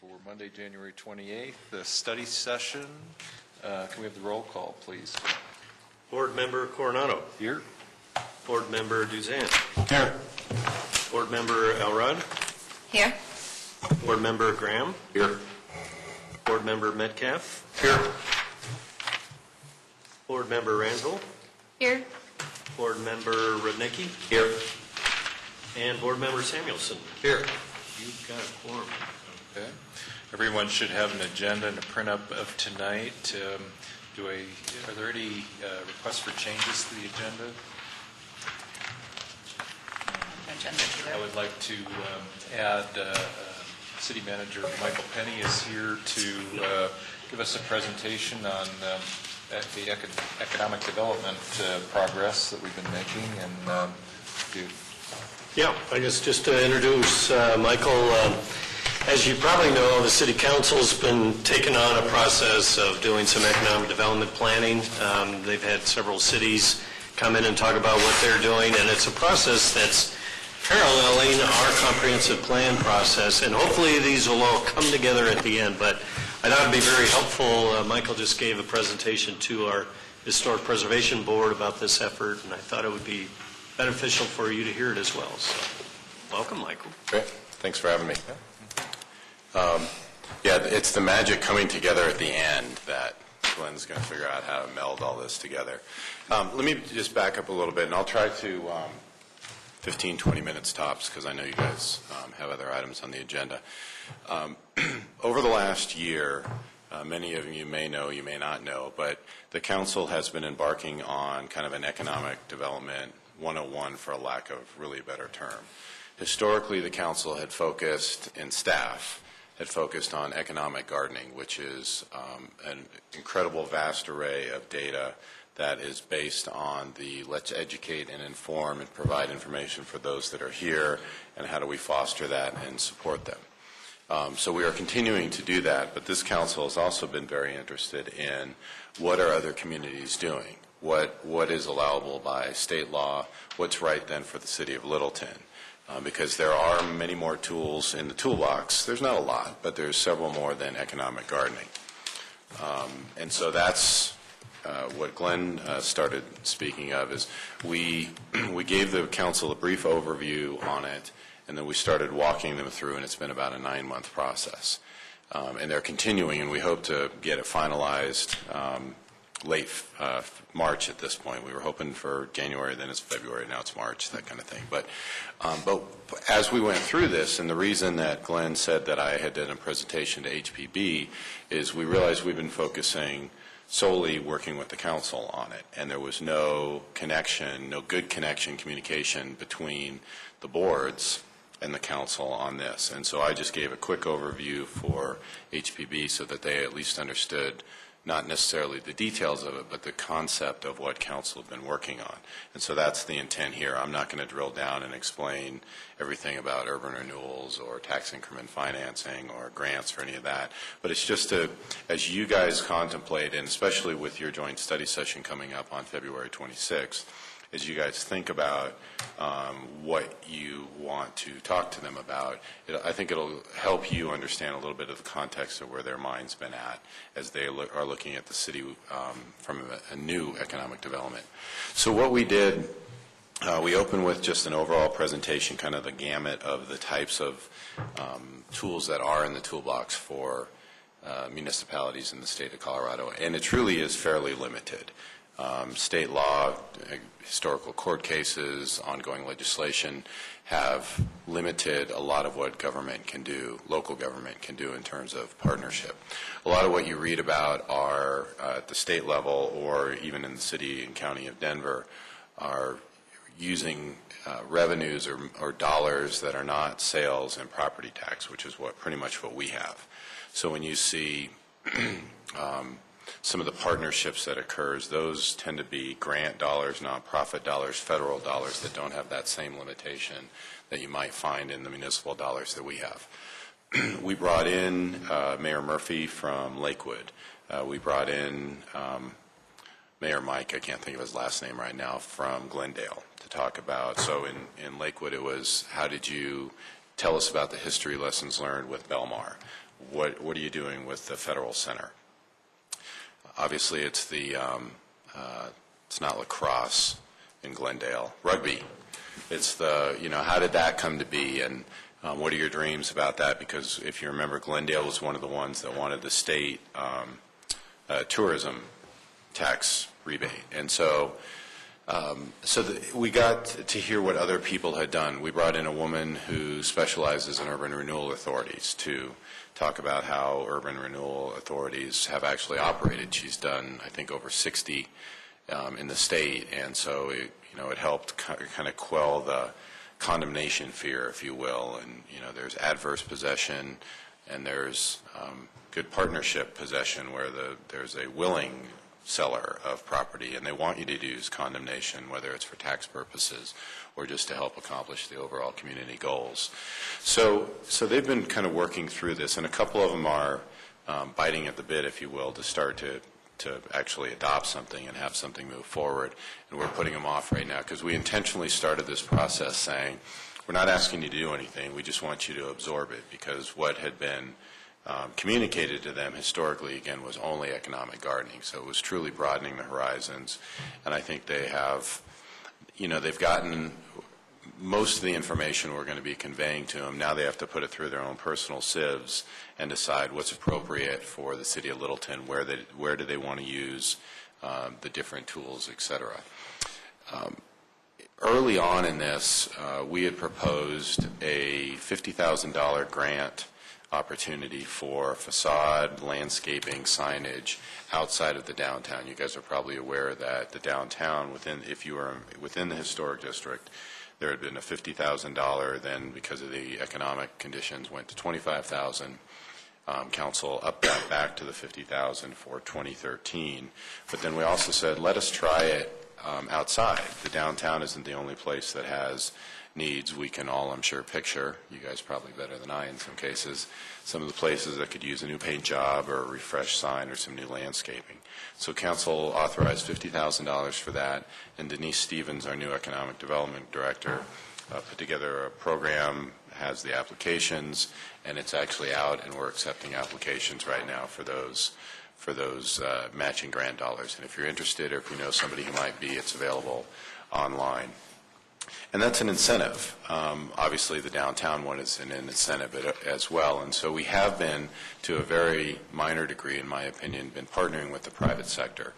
for Monday, January 28th, the study session. Can we have the roll call, please? Board Member Coronado. Here. Board Member Duzan. Here. Board Member Elrod. Here. Board Member Graham. Here. Board Member Metcalf. Here. Board Member Ransel. Here. Board Member Rudnicki. Here. And Board Member Samuelson. Here. You've got a quorum. Okay. Everyone should have an agenda and a print-up of tonight. Are there any requests for changes to the agenda? I would like to add City Manager Michael Penny is here to give us a presentation on the economic development progress that we've been making. And Yeah, I guess just to introduce Michael, as you probably know, the City Council's been taking on a process of doing some economic development planning. They've had several cities come in and talk about what they're doing, and it's a process that's paralleling our comprehensive plan process, and hopefully these will all come together at the end. But I thought it would be very helpful. Michael just gave a presentation to our Historic Preservation Board about this effort, and I thought it would be beneficial for you to hear it as well. So, welcome, Michael. Great. Thanks for having me. Yeah, it's the magic coming together at the end that Glenn's going to figure out how to meld all this together. Let me just back up a little bit, and I'll try to 15, 20 minutes tops, because I know you guys have other items on the agenda. Over the last year, many of you may know, you may not know, but the Council has been embarking on kind of an economic development 101, for a lack of really a better term. Historically, the Council had focused, and staff had focused on economic gardening, which is an incredible vast array of data that is based on the let's educate and inform and provide information for those that are here, and how do we foster that and support them. So we are continuing to do that, but this Council has also been very interested in what are other communities doing, what is allowable by state law, what's right then for the City of Littleton. Because there are many more tools in the toolbox. There's not a lot, but there's several more than economic gardening. And so that's what Glenn started speaking of, is we gave the Council a brief overview on it, and then we started walking them through, and it's been about a 9-month process. And they're continuing, and we hope to get it finalized late March at this point. We were hoping for January, then it's February, now it's March, that kind of thing. But as we went through this, and the reason that Glenn said that I had done a presentation to HPB is we realized we've been focusing solely working with the Council on it, and there was no connection, no good connection, communication between the boards and the Council on this. And so I just gave a quick overview for HPB so that they at least understood not necessarily the details of it, but the concept of what Council have been working on. And so that's the intent here. I'm not going to drill down and explain everything about urban renewals or tax increment financing or grants or any of that, but it's just to, as you guys contemplate, and especially with your joint study session coming up on February 26th, as you guys think about what you want to talk to them about, I think it'll help you understand a little bit of the context of where their mind's been at as they are looking at the city from a new economic development. So what we did, we opened with just an overall presentation, kind of the gamut of the types of tools that are in the toolbox for municipalities in the state of Colorado, and it truly is fairly limited. State law, historical court cases, ongoing legislation have limited a lot of what government can do, local government can do in terms of partnership. A lot of what you read about are at the state level or even in the city and county of Denver are using revenues or dollars that are not sales and property tax, which is pretty much what we have. So when you see some of the partnerships that occurs, those tend to be grant dollars, nonprofit dollars, federal dollars that don't have that same limitation that you might find in the municipal dollars that we have. We brought in Mayor Murphy from Lakewood. We brought in Mayor Mike, I can't think of his last name right now, from Glendale to talk about, so in Lakewood it was how did you tell us about the history lessons learned with Belmar. What are you doing with the Federal Center? Obviously, it's it's not lacrosse in Glendale, rugby. It's how did that come to be, and what are your dreams about that? Because if you remember, Glendale was one of the ones that wanted the state tourism tax rebate, and so we got to hear what other people had done. We brought in a woman who specializes in urban renewal authorities to talk about how urban renewal authorities have actually operated. She's done, I think, over 60 in the state, and so it helped kind of quell the condemnation fear, if you will. And there's adverse possession, and there's good partnership possession, where there's a willing seller of property, and they want you to use condemnation, whether it's for tax purposes or just to help accomplish the overall community goals. So they've been kind of working through this, and a couple of them are biting at the bit, if you will, to start to actually adopt something and have something move forward. And we're putting them off right now because we intentionally started this process saying, we're not asking you to do anything, we just want you to absorb it, because what had been communicated to them historically, again, was only economic gardening. So it was truly broadening the horizons. And I think they have, they've gotten most of the information we're going to be conveying to them. Now they have to put it through their own personal sieves and decide what's appropriate for the city of Littleton, where do they want to use the different tools, et cetera. Early on in this, we had proposed a $50,000 grant opportunity for facade, landscaping, signage outside of the downtown. You guys are probably aware that the downtown, if you were within the historic district, there had been a $50,000, then because of the economic conditions went to $25,000. Council upped that back to the $50,000 for 2013. But then we also said, let us try it outside. The downtown isn't the only place that has needs. We can all, I'm sure, picture, you guys probably better than I in some cases, some of the places that could use a new paint job or a refreshed sign or some new landscaping. So council authorized $50,000 for that, and Denise Stevens, our new economic development director, put together a program, has the applications, and it's actually out, and we're accepting applications right now for those matching grant dollars. And if you're interested, or if you know somebody who might be, it's available online. And that's an incentive. Obviously, the downtown one is an incentive as well. And so we have been, to a very minor degree, in my opinion, been partnering with the private sector.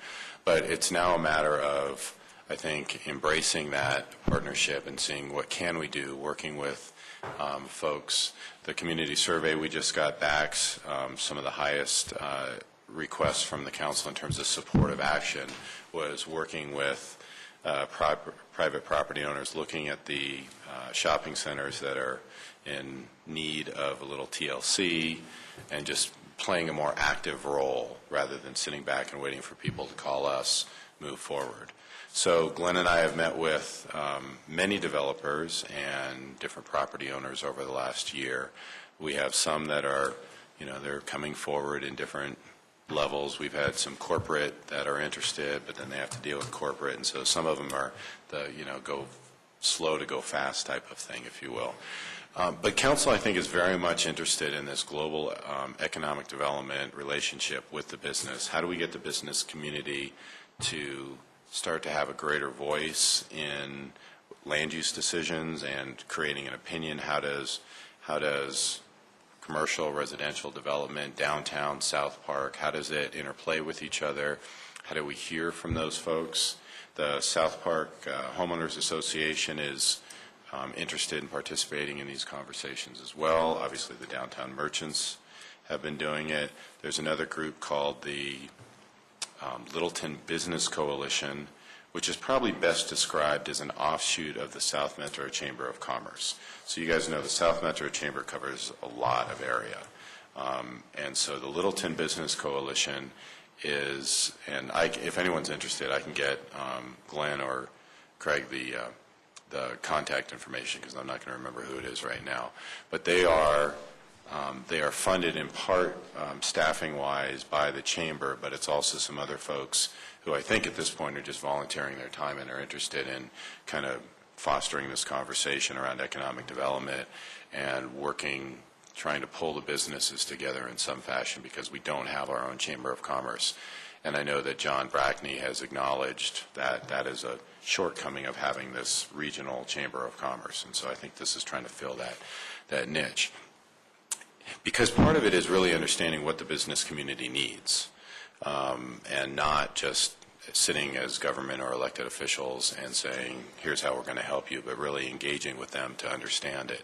But it's now a matter of, I think, embracing that partnership and seeing what can we do, working with folks. The community survey we just got back, some of the highest requests from the council in terms of supportive action was working with private property owners, looking at the shopping centers that are in need of a little TLC, and just playing a more active role rather than sitting back and waiting for people to call us, move forward. So Glenn and I have met with many developers and different property owners over the last year. We have some that are, they're coming forward in different levels. We've had some corporate that are interested, but then they have to deal with corporate, and so some of them are the go slow to go fast type of thing, if you will. But council, I think, is very much interested in this global economic development relationship with the business. How do we get the business community to start to have a greater voice in land use decisions and creating an opinion? How does commercial, residential development, downtown, South Park, how does it interplay with each other? How do we hear from those folks? The South Park Homeowners Association is interested in participating in these conversations as well. Obviously, the downtown merchants have been doing it. There's another group called the Littleton Business Coalition, which is probably best described as an offshoot of the South Metro Chamber of Commerce. So you guys know the South Metro Chamber covers a lot of area. And so the Littleton Business Coalition is, and if anyone's interested, I can get Glenn or Craig the contact information, because I'm not going to remember who it is right now. But they are funded in part staffing-wise by the chamber, but it's also some other folks who I think at this point are just volunteering their time and are interested in kind of fostering this conversation around economic development and working, trying to pull the businesses together in some fashion, because we don't have our own Chamber of Commerce. And I know that John Brackney has acknowledged that that is a shortcoming of having this regional Chamber of Commerce. And so I think this is trying to fill that niche. Because part of it is really understanding what the business community needs, and not just sitting as government or elected officials and saying, here's how we're going to help you, but really engaging with them to understand it.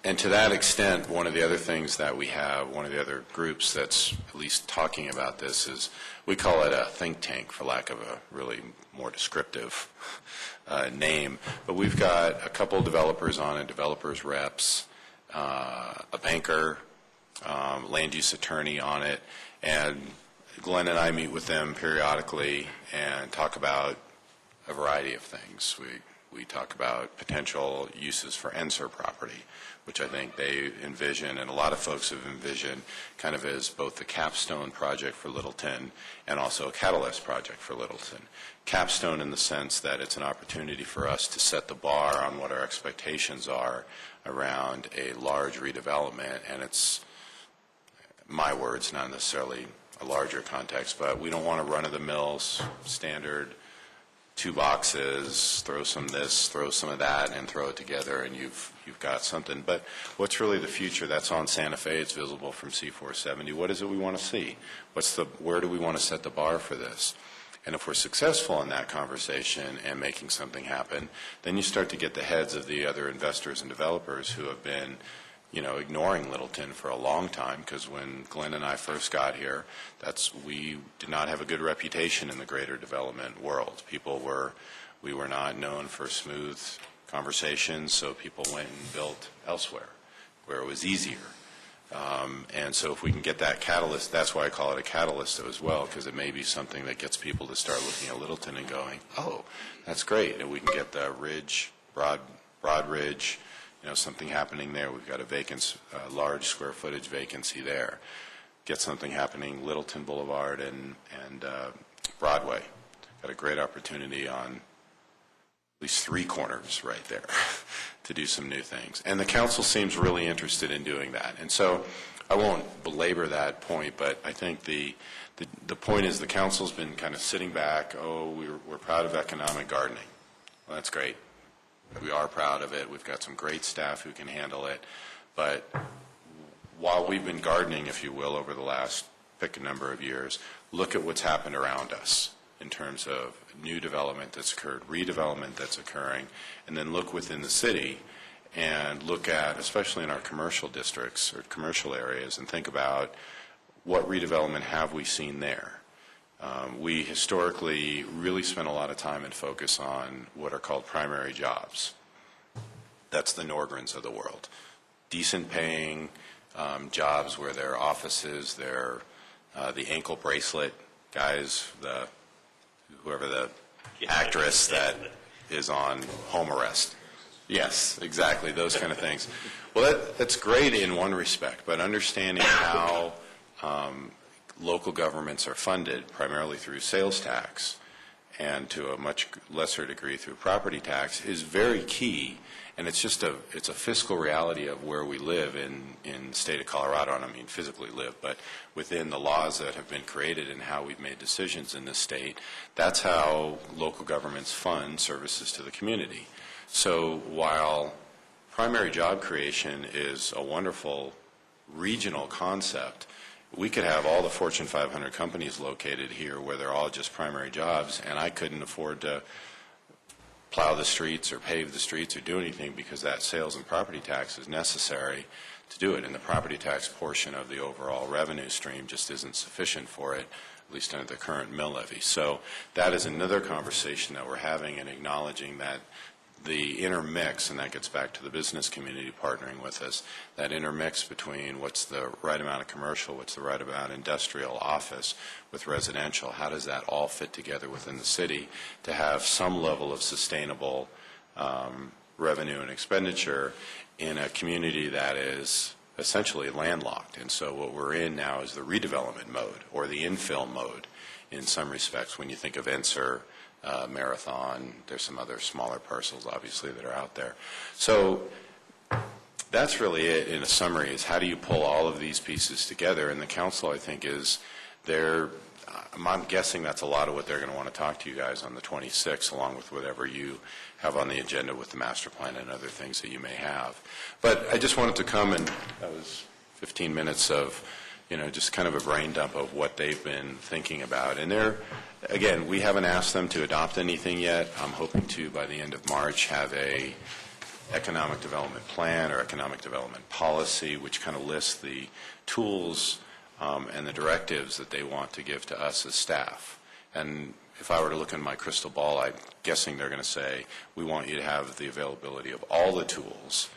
And to that extent, one of the other things that we have, one of the other groups that's at least talking about this is, we call it a think tank, for lack of a really more descriptive name. But we've got a couple developers on it, developers reps, a banker, land use attorney on it, and Glenn and I meet with them periodically and talk about a variety of things. We talk about potential uses for ENSER property, which I think they envision, and a lot of folks have envisioned, kind of as both the capstone project for Littleton and also a catalyst project for Littleton. Capstone in the sense that it's an opportunity for us to set the bar on what our expectations are around a large redevelopment, and it's, my words, not necessarily a larger context, but we don't want to run-of-the-mill standard 2 boxes, throw some this, throw some of that, and throw it together, and you've got something. But what's really the future? That's on Santa Fe. It's visible from C470. What is it we want to see? Where do we want to set the bar for this? And if we're successful in that conversation and making something happen, then you start to get the heads of the other investors and developers who have been, ignoring Littleton for a long time, because when Glenn and I first got here, we did not have a good reputation in the greater development world. We were not known for smooth conversations, so people went and built elsewhere where it was easier. And so if we can get that catalyst, that's why I call it a catalyst as well, because it may be something that gets people to start looking at Littleton and going, oh, that's great. And we can get the ridge, broad ridge, something happening there. We've got a large square footage vacancy there. Get something happening Littleton Boulevard and Broadway. Got a great opportunity on at least 3 corners right there to do some new things. And the council seems really interested in doing that. And so I won't belabor that point, but I think the point is the council's been kind of sitting back, we're proud of economic gardening. Well, that's great. We are proud of it. We've got some great staff who can handle it. But while we've been gardening, if you will, over the last pick a number of years, look at what's happened around us in terms of new development that's occurred, redevelopment that's occurring, and then look within the city and look at, especially in our commercial districts or commercial areas, and think about what redevelopment have we seen there. We historically really spent a lot of time and focus on what are called primary jobs. That's the Norgrens of the world. Decent paying jobs where there are offices, the ankle bracelet guys, whoever the actress that is on home arrest. Yes, exactly, those kind of things. Well, that's great in one respect, but understanding how local governments are funded primarily through sales tax and to a much lesser degree through property tax is very key, and it's a fiscal reality of where we live in the state of Colorado. And I mean physically live, but within the laws that have been created and how we've made decisions in this state, that's how local governments fund services to the community. So while primary job creation is a wonderful regional concept, we could have all the Fortune 500 companies located here where they're all just primary jobs, and I couldn't afford to plow the streets or pave the streets or do anything because that sales and property tax is necessary to do it, and the property tax portion of the overall revenue stream just isn't sufficient for it, at least under the current mill levy. So that is another conversation that we're having and acknowledging that the intermix, and that gets back to the business community partnering with us, that intermix between what's the right amount of commercial, what's the right amount of industrial office with residential, how does that all fit together within the city to have some level of sustainable revenue and expenditure in a community that is essentially landlocked. And so what we're in now is the redevelopment mode or the infill mode in some respects when you think of ENSER Marathon. There's some other smaller parcels, obviously, that are out there. So that's really it in a summary, is how do you pull all of these pieces together? And the council, I think, I'm guessing that's a lot of what they're going to want to talk to you guys on the 26th, along with whatever you have on the agenda with the master plan and other things that you may have. But I just wanted to come, and that was 15 minutes of, just kind of a brain dump of what they've been thinking about. And again, we haven't asked them to adopt anything yet. I'm hoping to, by the end of March, have a economic development plan or economic development policy, which kind of lists the tools and the directives that they want to give to us as staff. And if I were to look in my crystal ball, I'm guessing they're going to say, we want you to have the availability of all the tools.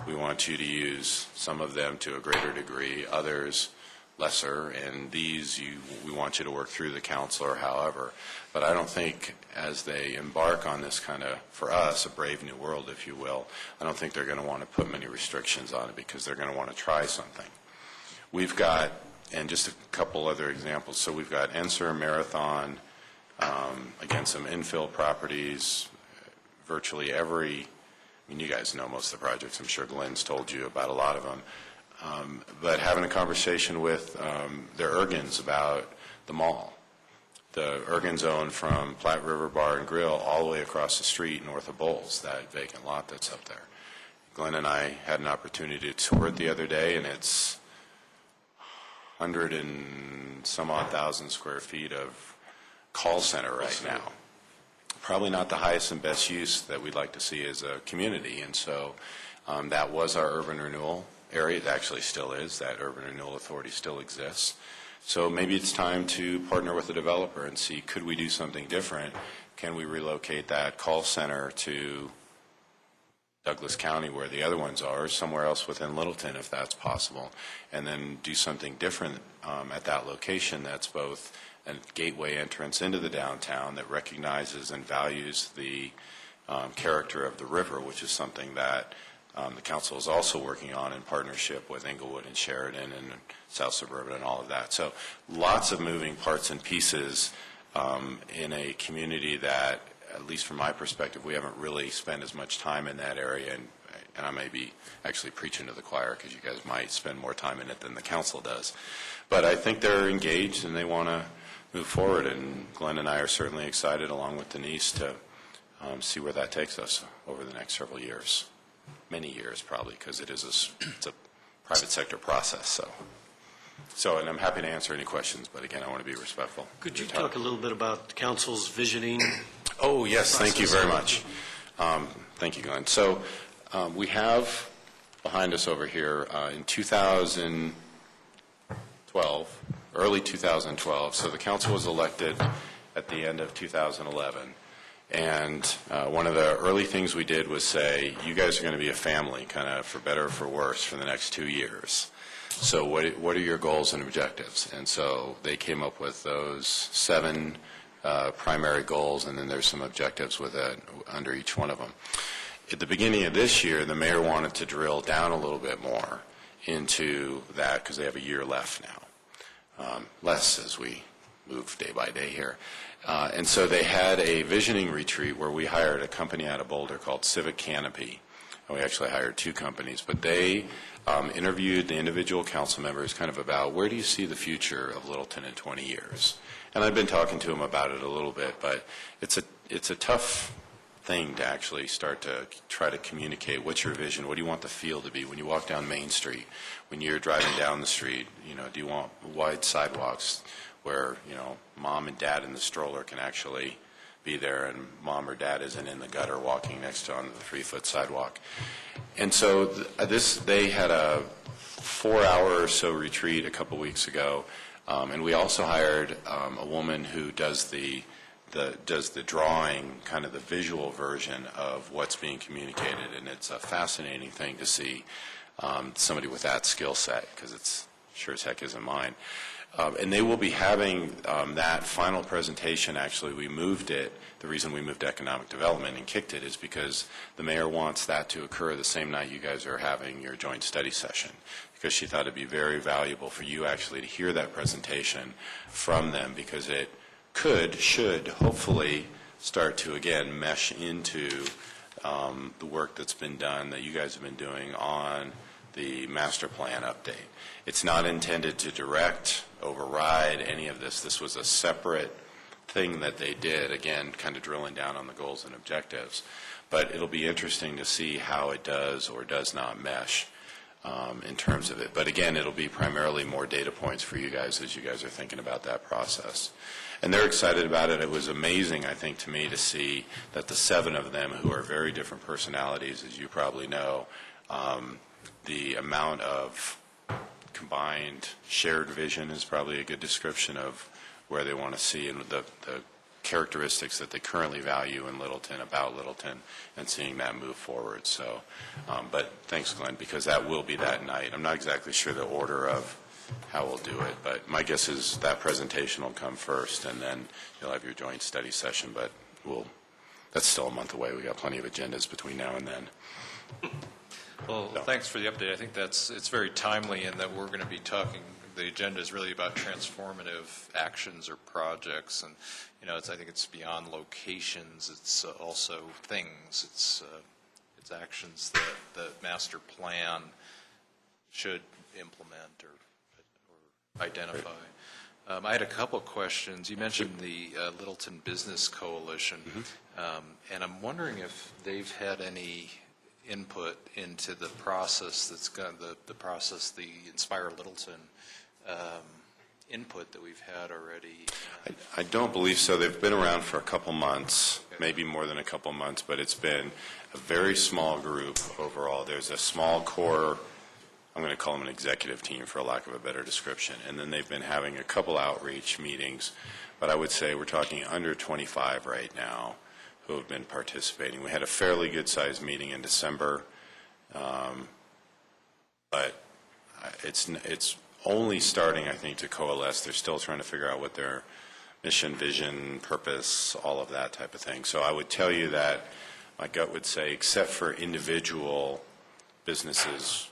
We want you to use some of them to a greater degree, others lesser, and these we want you to work through the council or however. But I don't think as they embark on this kind of, for us, a brave new world, if you will, I don't think they're going to want to put many restrictions on it because they're going to want to try something. We've got, and just a couple other examples, so we've got Enser Marathon, again, some infill properties, virtually every, you guys know most of the projects. I'm sure Glenn's told you about a lot of them. But having a conversation with the Ergens about the mall, the Ergen zone from Platte River Bar and Grill all the way across the street north of Bowles, that vacant lot that's up there. Glenn and I had an opportunity to tour it the other day, and it's 100 and some odd thousand square feet of call center right now. Probably not the highest and best use that we'd like to see as a community, and so that was our urban renewal area. It actually still is. That urban renewal authority still exists. So maybe it's time to partner with the developer and see, could we do something different? Can we relocate that call center to Douglas County where the other ones are, or somewhere else within Littleton if that's possible, and then do something different at that location that's both a gateway entrance into the downtown that recognizes and values the character of the river, which is something that the council is also working on in partnership with Englewood and Sheridan and South Suburban and all of that. So lots of moving parts and pieces in a community that, at least from my perspective, we haven't really spent as much time in that area. And I may be actually preaching to the choir because you guys might spend more time in it than the council does. But I think they're engaged and they want to move forward. And Glenn and I are certainly excited, along with Denise, to see where that takes us over the next several years. Many years, probably, because it's a private sector process. So, and I'm happy to answer any questions, but again, I want to be respectful. Could you talk a little bit about the council's visioning? Oh, yes, thank you very much. Thank you, Glenn. So we have behind us over here in 2012, early 2012, so the council was elected at the end of 2011. And one of the early things we did was say, you guys are going to be a family, kind of for better or for worse, for the next 2 years. So what are your goals and objectives? And so they came up with those 7 primary goals, and then there's some objectives with under each one of them. At the beginning of this year, the mayor wanted to drill down a little bit more into that because they have a year left now, less as we move day by day here. And so they had a visioning retreat where we hired a company out of Boulder called Civic Canopy. And we actually hired 2 companies, but they interviewed the individual council members kind of about, where do you see the future of Littleton in 20 years? And I've been talking to them about it a little bit, but it's a tough thing to actually start to try to communicate. What's your vision? What do you want the feel to be when you walk down Main Street? When you're driving down the street, do you want wide sidewalks where, mom and dad in the stroller can actually be there and mom or dad isn't in the gutter walking next to on the 3-foot sidewalk? And so they had a 4-hour or so retreat a couple weeks ago, and we also hired a woman who does the drawing, kind of the visual version of what's being communicated, and it's a fascinating thing to see somebody with that skill set, because it's sure as heck isn't mine. And they will be having that final presentation. Actually, we moved it. The reason we moved economic development and kicked it is because the mayor wants that to occur the same night you guys are having your joint study session, because she thought it'd be very valuable for you actually to hear that presentation from them, because it should hopefully start to, again, mesh into the work that's been done, that you guys have been doing on the master plan update. It's not intended to direct, override any of this. This was a separate thing that they did, again, kind of drilling down on the goals and objectives. But it'll be interesting to see how it does or does not mesh in terms of it. But again, it'll be primarily more data points for you guys as you guys are thinking about that process. And they're excited about it. It was amazing, I think, to me to see that the 7 of them, who are very different personalities, as you probably know, the amount of combined shared vision is probably a good description of where they want to see and the characteristics that they currently value in Littleton, about Littleton, and seeing that move forward. So, but thanks, Glenn, because that will be that night. I'm not exactly sure the order of how we'll do it, but my guess is that presentation will come first, and then you'll have your joint study session, but that's still a month away. We got plenty of agendas between now and then. Well, thanks for the update. I think it's very timely in that we're going to be talking. The agenda is really about transformative actions or projects, and I think it's beyond locations. It's also things. It's actions that the master plan should implement or identify. I had a couple of questions. You mentioned the Littleton Business Coalition, and I'm wondering if they've had any input into the process that's going the Inspire Littleton input that we've had already. I don't believe so. They've been around for a couple months, maybe more than a couple months, but it's been a very small group overall. There's a small core, I'm going to call them an executive team for lack of a better description, and then they've been having a couple outreach meetings, but I would say we're talking under 25 right now who have been participating. We had a fairly good-sized meeting in December, but it's only starting, I think, to coalesce. They're still trying to figure out what their mission, vision, purpose, all of that type of thing. So I would tell you that my gut would say, except for individual businesses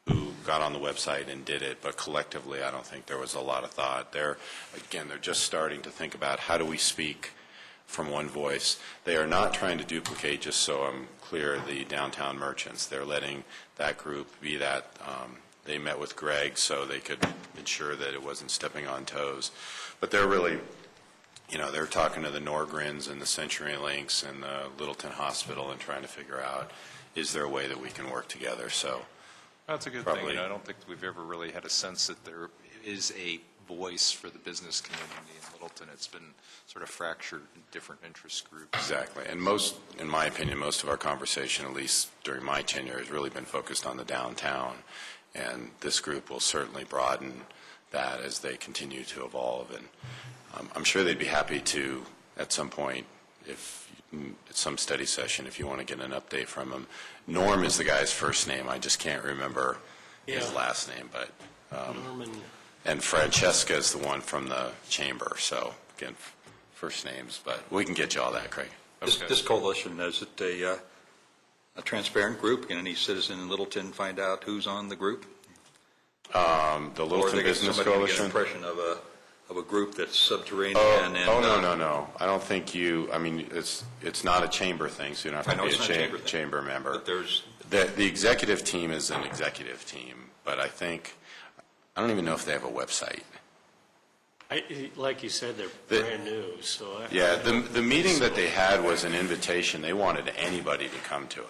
who got on the website and did it, but collectively I don't think there was a lot of thought. They're just starting to think about how do we speak from one voice. They are not trying to duplicate, just so I'm clear, the downtown merchants. They're letting that group be that. They met with Greg so they could ensure that it wasn't stepping on toes. But they're really, they're talking to the Norgrins and the CenturyLinks and the Littleton Hospital and trying to figure out, is there a way that we can work together? So that's a good thing. I don't think we've ever really had a sense that there is a voice for the business community in Littleton. It's been sort of fractured in different interest groups. Exactly. And in my opinion, most of our conversation, at least during my tenure, has really been focused on the downtown. And this group will certainly broaden that as they continue to evolve. And I'm sure they'd be happy to, at some point, at some study session, if you want to get an update from them. Norm is the guy's first name. I just can't remember his last name. But Norman. And Francesca is the one from the chamber. So, again, first names. But we can get you all that, Craig. Okay. This coalition, is it a transparent group? Can any citizen in Littleton find out who's on the group? The Littleton Business Coalition? Get an impression of a group that's subterranean. No. I don't think it's not a chamber thing, so you don't have to be a chamber member. But there's the executive team is an executive team, but I don't even know if they have a website. Like you said, they're brand new. So the meeting that they had was an invitation. They wanted anybody to come to it.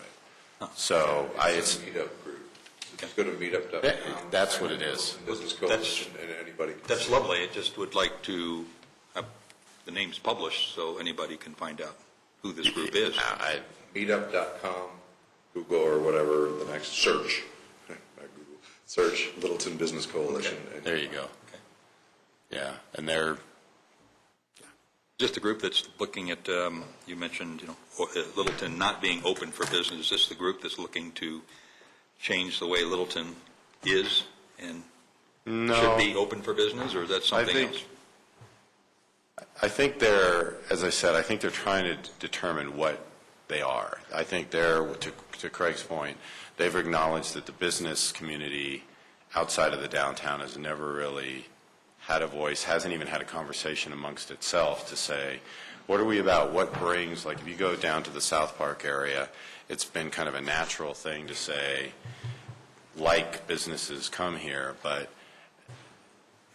So it's a meetup group. Just go to meetup.com. That's what it is. Business Coalition, and anybody. That's lovely. I just would like to have the names published so anybody can find out who this group is. Meetup.com, Google or whatever, the next search. Not Google. Search Littleton Business Coalition. Okay. There you go. Okay. Yeah, and they're just a group that's looking at, you mentioned, Littleton not being open for business. Is this the group that's looking to change the way Littleton is and should be open for business, or is that something else? I think as I said, I think they're trying to determine what they are. I think to Craig's point, they've acknowledged that the business community outside of the downtown has never really had a voice, hasn't even had a conversation amongst itself to say, What are we about? What brings, like if you go down to the South Park area, it's been kind of a natural thing to say, like businesses come here, but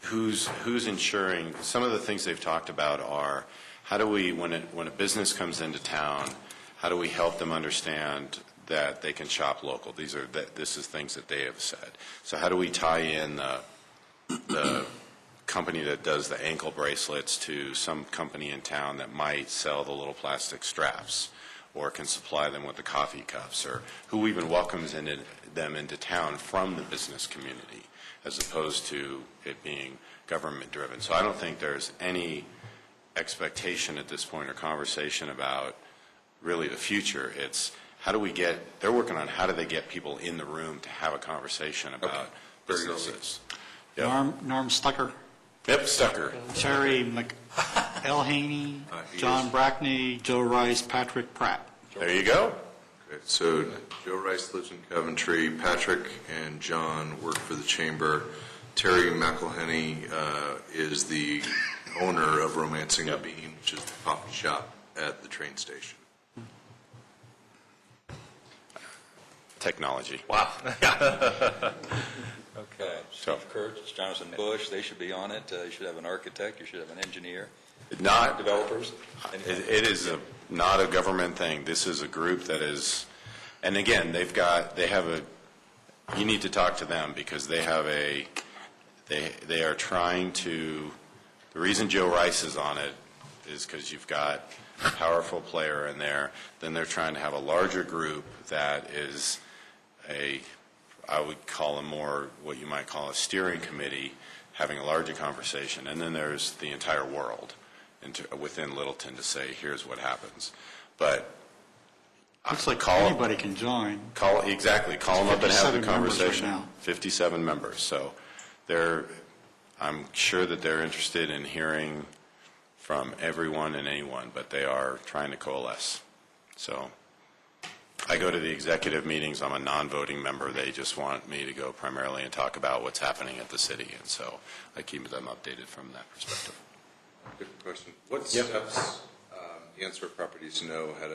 who's ensuring, some of the things they've talked about are, how do we, when a business comes into town, how do we help them understand that they can shop local? This is things that they have said. So how do we tie in the company that does the ankle bracelets to some company in town that might sell the little plastic straps or can supply them with the coffee cups, or who even welcomes them into town from the business community, as opposed to it being government driven. So I don't think there's any expectation at this point or conversation about really the future. It's how do we get, they're working on how do they get people in the room to have a conversation about businesses. Yep. Norm Stucker, Yep, Stucker. Terry McElhaney, John Brackney, Joe Rice, Patrick Pratt. There you go. Okay, so Joe Rice lives in Coventry. Patrick and John work for the chamber. Terry McElhenney is the owner of Romancing the Bean, which is the coffee shop at the train station. Technology. Wow. Okay, Steve Kurtz, Jonathan Bush, they should be on it. You should have an architect, you should have an engineer, Not developers. It is not a government thing. This is a group that is, and again, you need to talk to them because they are trying to, the reason Joe Rice is on it is because you've got a powerful player in there. Then they're trying to have a larger group that is I would call them more what you might call a steering committee, having a larger conversation. And then there's the entire world within Littleton to say, here's what happens. But Looks like anybody can join. Call them up and have the 57 members conversation. right now. 57 members. So I'm sure that they're interested in hearing from everyone and anyone, but they are trying to coalesce. So I go to the executive meetings. I'm a non-voting member. They just want me to go primarily and talk about what's happening at the city, and so I keep them updated from that perspective. Different question. What steps, the Answer Properties know had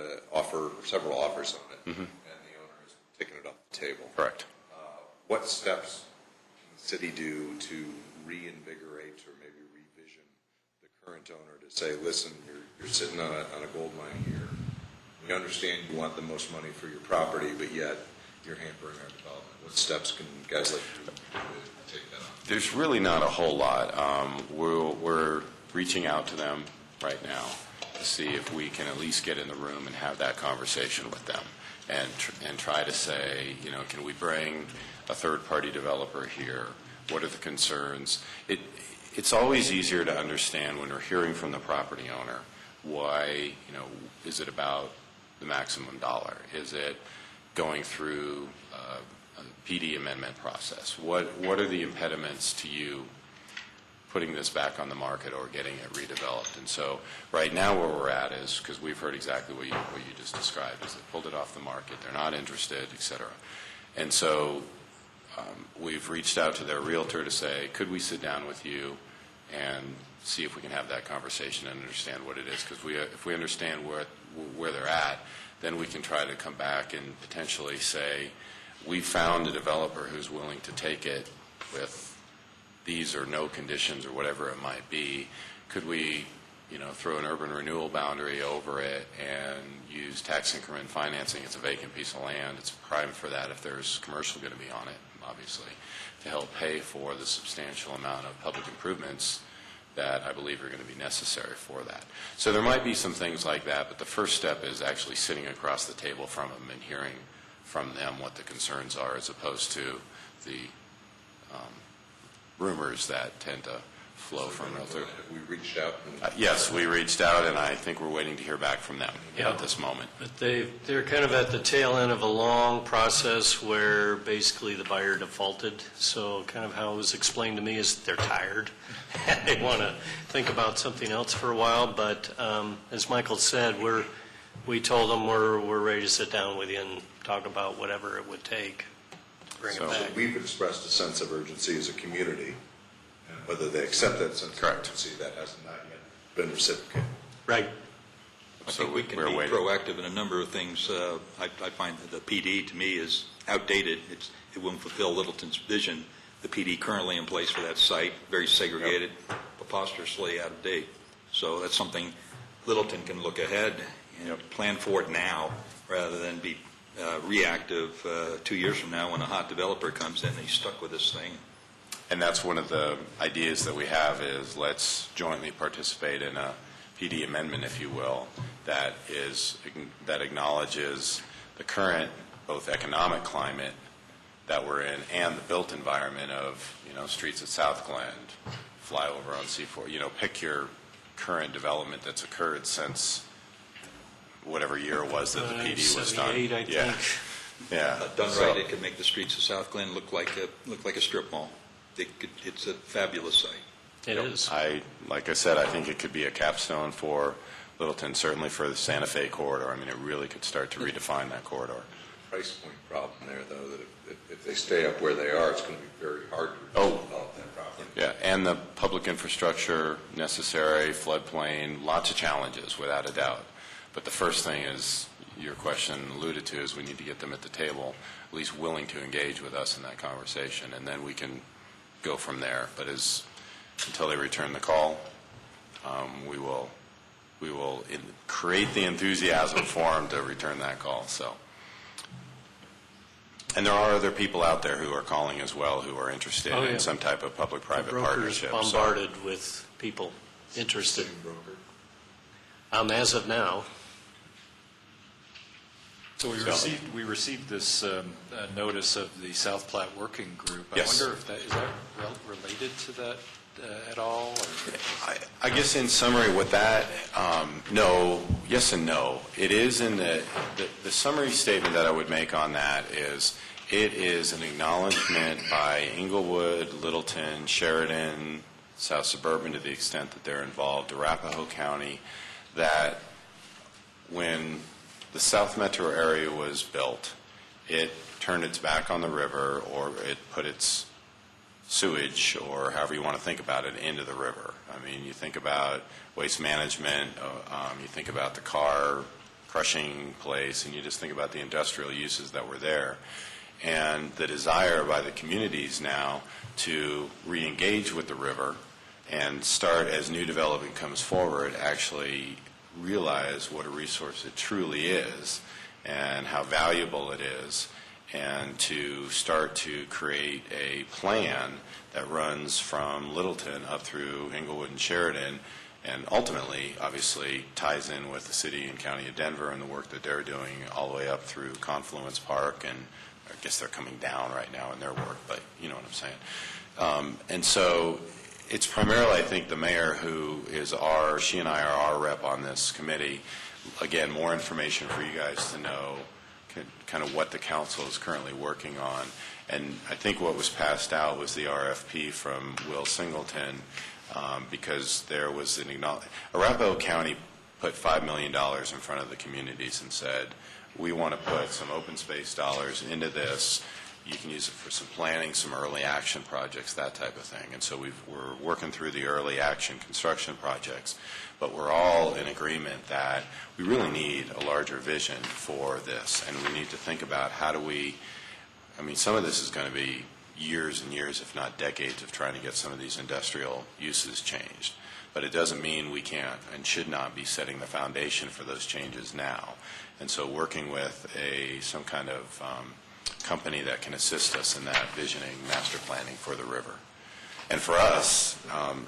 several offers on it, and the owner has taken it off the table. Correct. What steps can the city do to reinvigorate or maybe revision the current owner to say, listen, you're sitting on a gold mine here. We understand you want the most money for your property, but yet you're hampering our development. What steps can guys like you do to take that on? There's really not a whole lot. We're reaching out to them right now to see if we can at least get in the room and have that conversation with them and try to say, can we bring a third-party developer here? What are the concerns? It's always easier to understand when we're hearing from the property owner why, is it about the maximum dollar? Is it going through a PD amendment process? What are the impediments to you putting this back on the market or getting it redeveloped? And so right now where we're at is, because we've heard exactly what you just described, is they pulled it off the market, they're not interested, et cetera. And so we've reached out to their realtor to say, could we sit down with you and see if we can have that conversation and understand what it is? Because if we understand where they're at, then we can try to come back and potentially say, we found a developer who's willing to take it with these or no conditions or whatever it might be. Could we, throw an urban renewal boundary over it and use tax increment financing? It's a vacant piece of land. It's prime for that if there's commercial going to be on it, obviously, to help pay for the substantial amount of public improvements that I believe are going to be necessary for that. So there might be some things like that, but the first step is actually sitting across the table from them and hearing from them what the concerns are, as opposed to the rumors that tend to flow from realtor. Have we reached out? Yes, we reached out, and I think we're waiting to hear back from them at this moment. But they're kind of at the tail end of a long process where basically the buyer defaulted. So kind of how it was explained to me is they're tired. They want to think about something else for a while. But as Michael said, we told them we're ready to sit down with you and talk about whatever it would take to bring it back. We've expressed a sense of urgency as a community, and whether they accept that sense of urgency, that has not yet been reciprocated. Right. I So think we can we're be waiting. proactive in a number of things. I find that the PD, to me, is outdated. It won't fulfill Littleton's vision. The PD currently in place for that site, very segregated, preposterously out of date. So that's something Littleton can look ahead and plan for it now, rather than be reactive 2 years from now when a hot developer comes in and he's stuck with this thing. And that's one of the ideas that we have is let's jointly participate in a PD amendment, if you will, that acknowledges the current both economic climate that we're in and the built environment of, streets at South Glen, flyover on C4, pick your current development that's occurred since whatever year it was that the PD was done. 78, I Yeah. think. Yeah. Done So- right, it could make the streets of South Glen look like a strip mall. It's a fabulous site. It is. Like I said, I think it could be a capstone for Littleton, certainly for the Santa Fe corridor. I mean, it really could start to redefine that corridor. Price point problem there, though, that if they stay up where they are, it's going to be very hard to develop that property. Yeah, and the public infrastructure necessary, floodplain, lots of challenges, without a doubt. But the first thing is, your question alluded to, is we need to get them at the table, at least willing to engage with us in that conversation, and then we can go from there. But until they return the call, we will create the enthusiasm for them to return that call. So, and there are other people out there who are calling as well, who are interested Oh, yeah. in some type of public-private Brokers partnership. So- bombarded with people interested. As of now. So we received this notice of the South Platte Working Group. Yes. I wonder if is that related to that at all? Or? I guess in summary, what that, no, yes and no. It is in the summary statement that I would make on that is, it is an acknowledgement by Inglewood, Littleton, Sheridan, South Suburban, to the extent that they're involved, Arapahoe County, that when the South Metro area was built, it turned its back on the river, or it put its sewage, or however you want to think about it, into the river. I mean, you think about waste management, you think about the car crushing place, and you just think about the industrial uses that were there. And the desire by the communities now to re-engage with the river and start, as new development comes forward, actually realize what a resource it truly is and how valuable it is, and to start to create a plan that runs from Littleton up through Inglewood and Sheridan, and ultimately, obviously, ties in with the city and county of Denver and the work that they're doing all the way up through Confluence Park, and I guess they're coming down right now in their work, but you know what I'm saying. And so it's primarily, I think, the mayor who is she and I are our rep on this committee. Again, more information for you guys to know kind of what the council is currently working on. And I think what was passed out was the RFP from Will Singleton, because there was an acknowledgement. Arapahoe County put $5 million in front of the communities and said, we want to put some open space dollars into this. You can use it for some planning, some early action projects, that type of thing. And so we're working through the early action construction projects, but we're all in agreement that we really need a larger vision for this, and we need to think about how do we, some of this is going to be years and years, if not decades, of trying to get some of these industrial uses changed. But it doesn't mean we can't and should not be setting the foundation for those changes now. And so working with some kind of company that can assist us in that visioning, master planning for the river. And for us,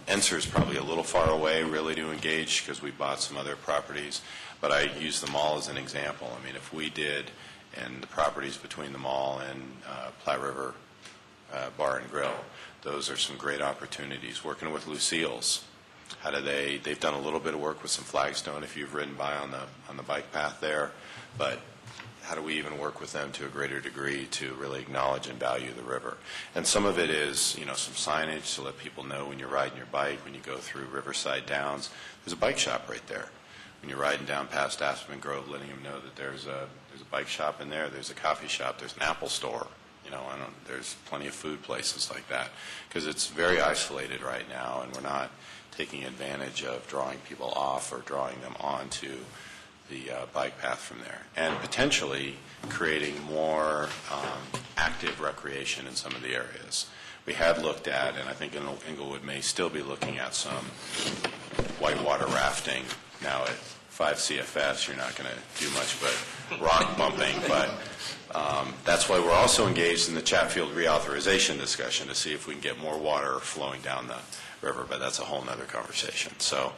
Enser is probably a little far away really to engage, because we bought some other properties, but I use the mall as an example. If we did, and the properties between the mall and Platte River Bar and Grill, those are some great opportunities. Working with Lucille's, they've done a little bit of work with some flagstone if you've ridden by on the bike path there, but how do we even work with them to a greater degree to really acknowledge and value the river? And some of it is, some signage to let people know when you're riding your bike, when you go through Riverside Downs, there's a bike shop right there. When you're riding down past Aspen Grove, letting them know that there's a bike shop in there, there's a coffee shop, there's an Apple store. There's plenty of food places like that, because it's very isolated right now, and we're not taking advantage of drawing people off or drawing them on to bike path from there, and potentially creating more active recreation in some of the areas. We had looked at, and I think Inglewood may still be looking at some whitewater rafting. Now at 5 CFS, you're not going to do much but rock bumping, but that's why we're also engaged in the Chatfield reauthorization discussion to see if we can get more water flowing down the river, but that's a whole other conversation. So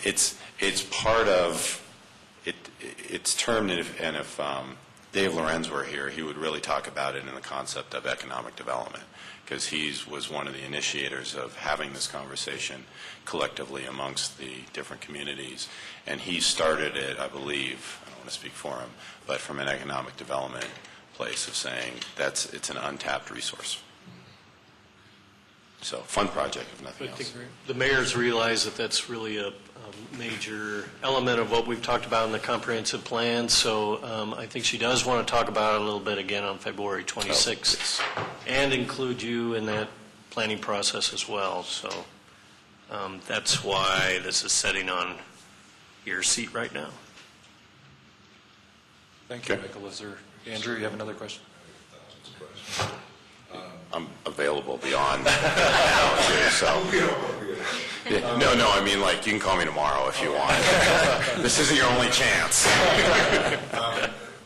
it's part of it. It's termed, and if Dave Lorenz were here, he would really talk about it in the concept of economic development, because he was one of the initiators of having this conversation collectively amongst the different communities. And he started it, I believe, I don't want to speak for him, but from an economic development place of saying it's an untapped resource. So, fun project, if nothing else. The mayors realize that that's really a major element of what we've talked about in the comprehensive plan, so I think she does want to talk about it a little bit again on February 26th, and include you in that planning process as well. So that's why this is sitting on your seat right now. Thank you, Michael. Is there, Andrew, you have another question? I'm available beyond now, too, so. No, I mean, like, you can call me tomorrow if you want. This isn't your only chance.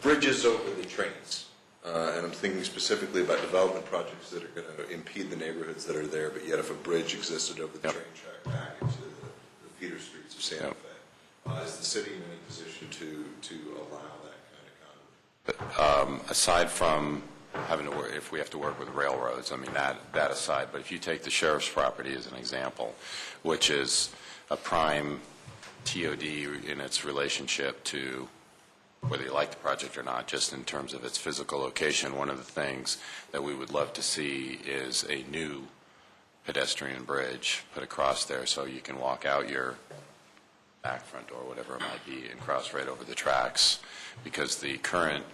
Bridges over the trains, and I'm thinking specifically about development projects that are going to impede the neighborhoods that are there, but yet if a bridge existed over the train track back into the feeder streets of Santa Fe, is the city in a position to allow that kind of conduit? Aside from having to work, if we have to work with railroads, I mean, that aside, but if you take the sheriff's property as an example, which is a prime TOD in its relationship to whether you like the project or not, just in terms of its physical location, one of the things that we would love to see is a new pedestrian bridge put across there so you can walk out your back front door, whatever it might be, and cross right over the tracks, because the current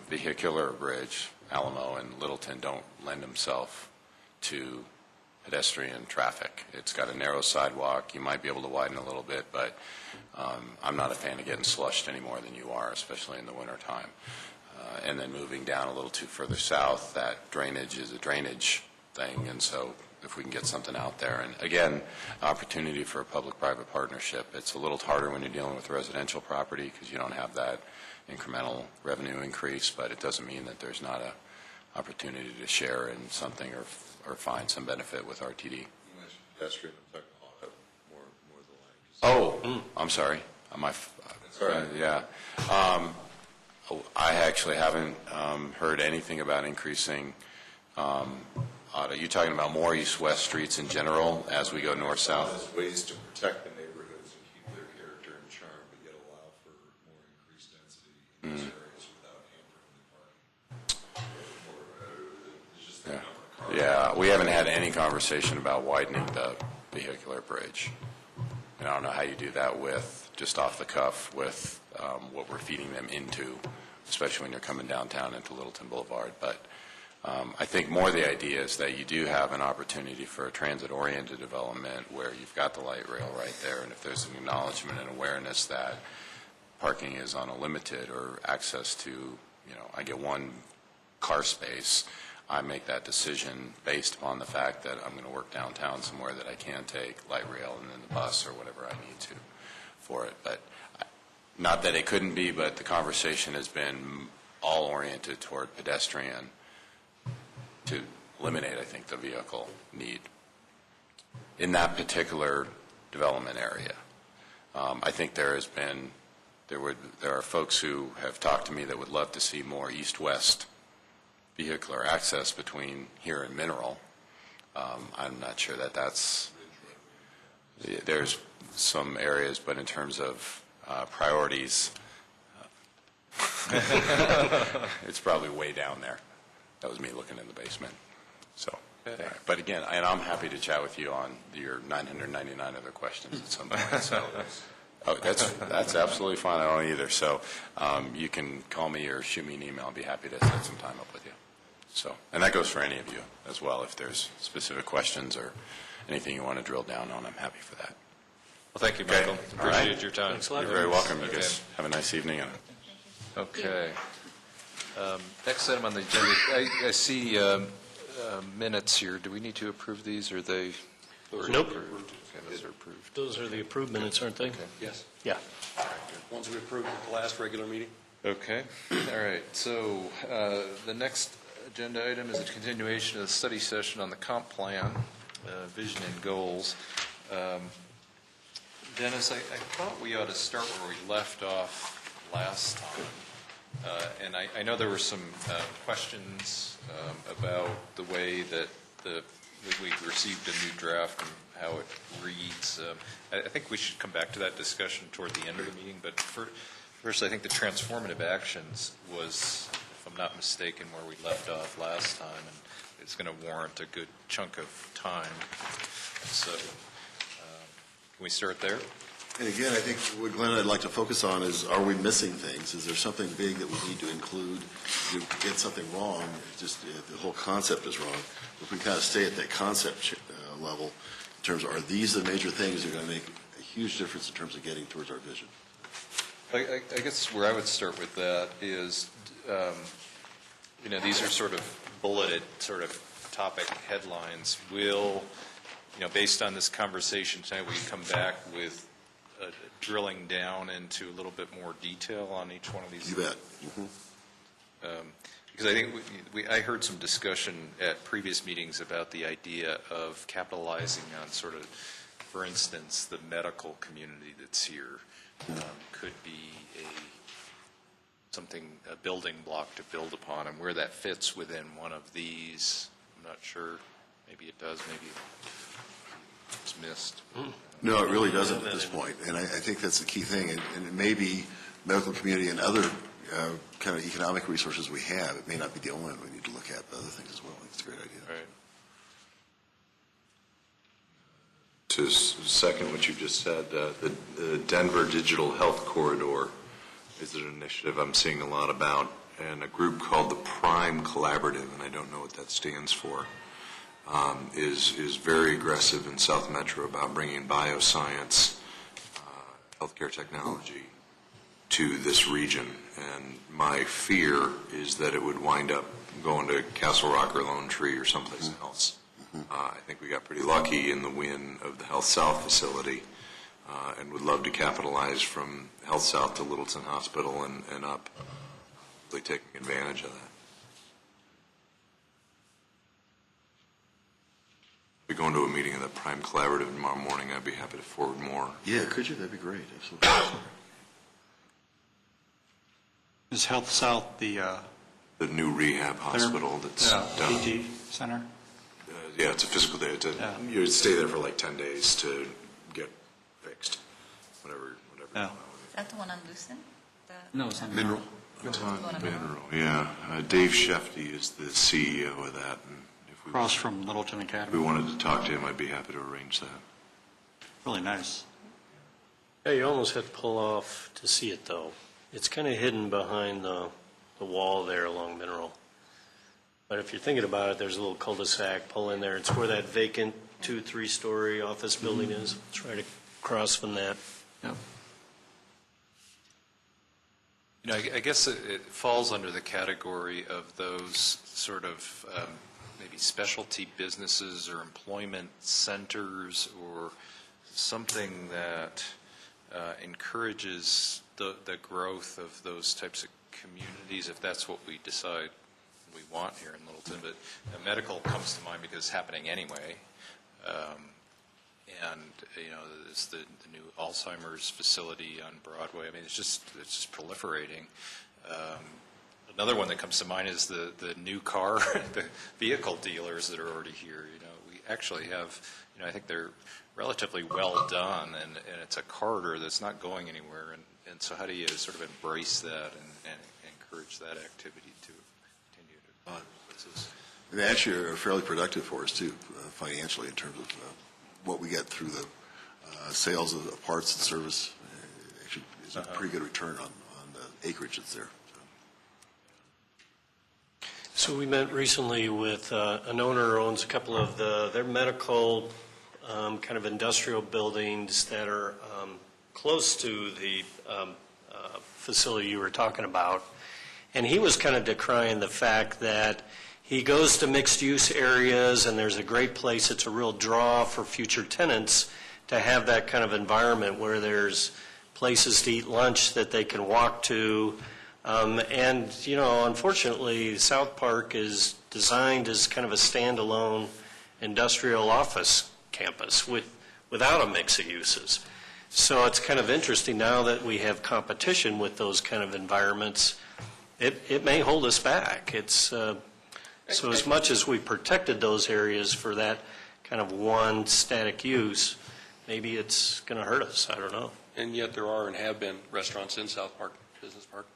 vehicular bridge, Alamo and Littleton, don't lend themselves to pedestrian traffic. It's got a narrow sidewalk. You might be able to widen a little bit, but I'm not a fan of getting slushed any more than you are, especially in the wintertime. And then moving down a little too further south, that drainage is a drainage thing, and so if we can get something out there. And again, opportunity for a public-private partnership. It's a little harder when you're dealing with residential property because you don't have that incremental revenue increase, but it doesn't mean that there's not an opportunity to share in something or find some benefit with RTD. You mentioned pedestrian, I'm talking more the land. I'm sorry. That's all right. Yeah. I actually haven't heard anything about increasing auto. You're talking about more east-west streets in general as we go north-south? There's ways to protect the neighborhoods and keep their character and charm, but yet allow for more increased density in those areas without hampering the parking. Yeah, we haven't had any conversation about widening the vehicular bridge. And I don't know how you do that with, just off the cuff, with what we're feeding them into, especially when you're coming downtown into Littleton Boulevard. But I think more the idea is that you do have an opportunity for a transit-oriented development where you've got the light rail right there, and if there's an acknowledgement and awareness that parking is on a limited or access to, I get one car space, I make that decision based upon the fact that I'm going to work downtown somewhere that I can take light rail and then the bus or whatever I need to for it. But not that it couldn't be, but the conversation has been all oriented toward pedestrian to eliminate, I think, the vehicle need in that particular development area. I think there are folks who have talked to me that would love to see more east-west vehicular access between here and Mineral. I'm not sure there's some areas, but in terms of priorities, it's probably way down there. That was me looking in the basement. So, but again, and I'm happy to chat with you on your 999 other questions at some point. So, that's absolutely fine. I don't either. So, you can call me or shoot me an email. I'll be happy to set some time up with you. So, and that goes for any of you as well. If there's specific questions or anything you want to drill down on, I'm happy for that. Well, thank you, Okay. Michael. All right. Appreciate your time. Thanks a lot. You're very welcome. You Okay. guys have a nice evening. Okay. Next item on the agenda, I see minutes here. Do we need to approve these, or are they? Nope. Approved? Okay, those are approved. Those are the approved minutes, aren't they? Yes, Yeah. ones we approved at the last regular meeting. Okay, all right. So the next agenda item is a continuation of the study session on the comp plan, vision and goals. Dennis, I thought we ought to start where we left off last time. And I know there were some questions about the way that we received a new draft and how it reads. I think we should come back to that discussion toward the end of the meeting, but first, I think the transformative actions was, if I'm not mistaken, where we left off last time, and it's going to warrant a good chunk of time. So can we start there? And again, I think what Glenn and I'd like to focus on is, are we missing things? Is there something big that we need to include? Did we get something wrong? Just the whole concept is wrong. If we kind of stay at that concept level, in terms of, are these the major things that are going to make a huge difference in terms of getting towards our vision? I guess where I would start with that is, these are sort of bulleted sort of topic headlines. Will, based on this conversation tonight, we come back with drilling down into a little bit more detail on each one of these? You bet. Because I think I heard some discussion at previous meetings about the idea of capitalizing on sort of, for instance, the medical community that's here could be a building block to build upon, and where that fits within one of these, I'm not sure. Maybe it does, maybe it's missed. No, it really doesn't at this point. And I think that's the key thing. And it may be medical community and other kind of economic resources we have. It may not be the only one we need to look at, but other things as well. I think it's a great idea. Right. To second what you just said, the Denver Digital Health Corridor is an initiative I'm seeing a lot about, and a group called the Prime Collaborative, and I don't know what that stands for, is very aggressive in South Metro about bringing bioscience, healthcare technology to this region. And my fear is that it would wind up going to Castle Rock or Lone Tree or someplace else. I think we got pretty lucky in the win of the Health South facility, and would love to capitalize from Health South to Littleton Hospital and up, really taking advantage of that. We're going to a meeting of the Prime Collaborative tomorrow morning. I'd be happy to forward more. Yeah, could you? That'd be great. Absolutely. Is Health South the The new rehab hospital that's down. PT center? Yeah, it's a physical day. Yeah. You stay there for like 10 days to get fixed, whatever. Yeah. Is that the one on Lucin? No, it's on Mineral. Mineral, yeah. Dave Shefty is the CEO of that, and if across from Littleton we Academy. wanted to talk to him, I'd be happy to arrange that. Really nice. Yeah, you almost have to pull off to see it, though. It's kind of hidden behind the wall there along Mineral. But if you're thinking about it, there's a little cul-de-sac, pull in there. It's where that vacant 2-3-story office building is. It's right across from that. Yep. I guess it falls under the category of those sort of maybe specialty businesses or employment centers or something that encourages the growth of those types of communities, if that's what we decide we want here in Littleton. But medical comes to mind because it's happening anyway. And, it's the new Alzheimer's facility on Broadway. I mean, it's just proliferating. Another one that comes to mind is the new car, the vehicle dealers that are already here. We actually have, I think they're relatively well done, and it's a corridor that's not going anywhere. And so how do you sort of embrace that and encourage that activity to continue to They actually are fairly productive for us, too, financially, in terms of what we get through the sales of parts and service. Actually, is a pretty good return on the acreage that's there. So we met recently with an owner who owns a couple of their medical kind of industrial buildings that are close to the facility you were talking about. And he was kind of decrying the fact that he goes to mixed-use areas, and there's a great place, it's a real draw for future tenants to have that kind of environment where there's places to eat lunch that they can walk to. And, you know, unfortunately, South Park is designed as kind of a standalone industrial office campus without a mix of uses. So it's kind of interesting now that we have competition with those kind of environments, it may hold us back. It's so as much as we protected those areas for that kind of one static use, maybe it's going to hurt us. I don't know. And yet there are and have been restaurants in South Park Business Park.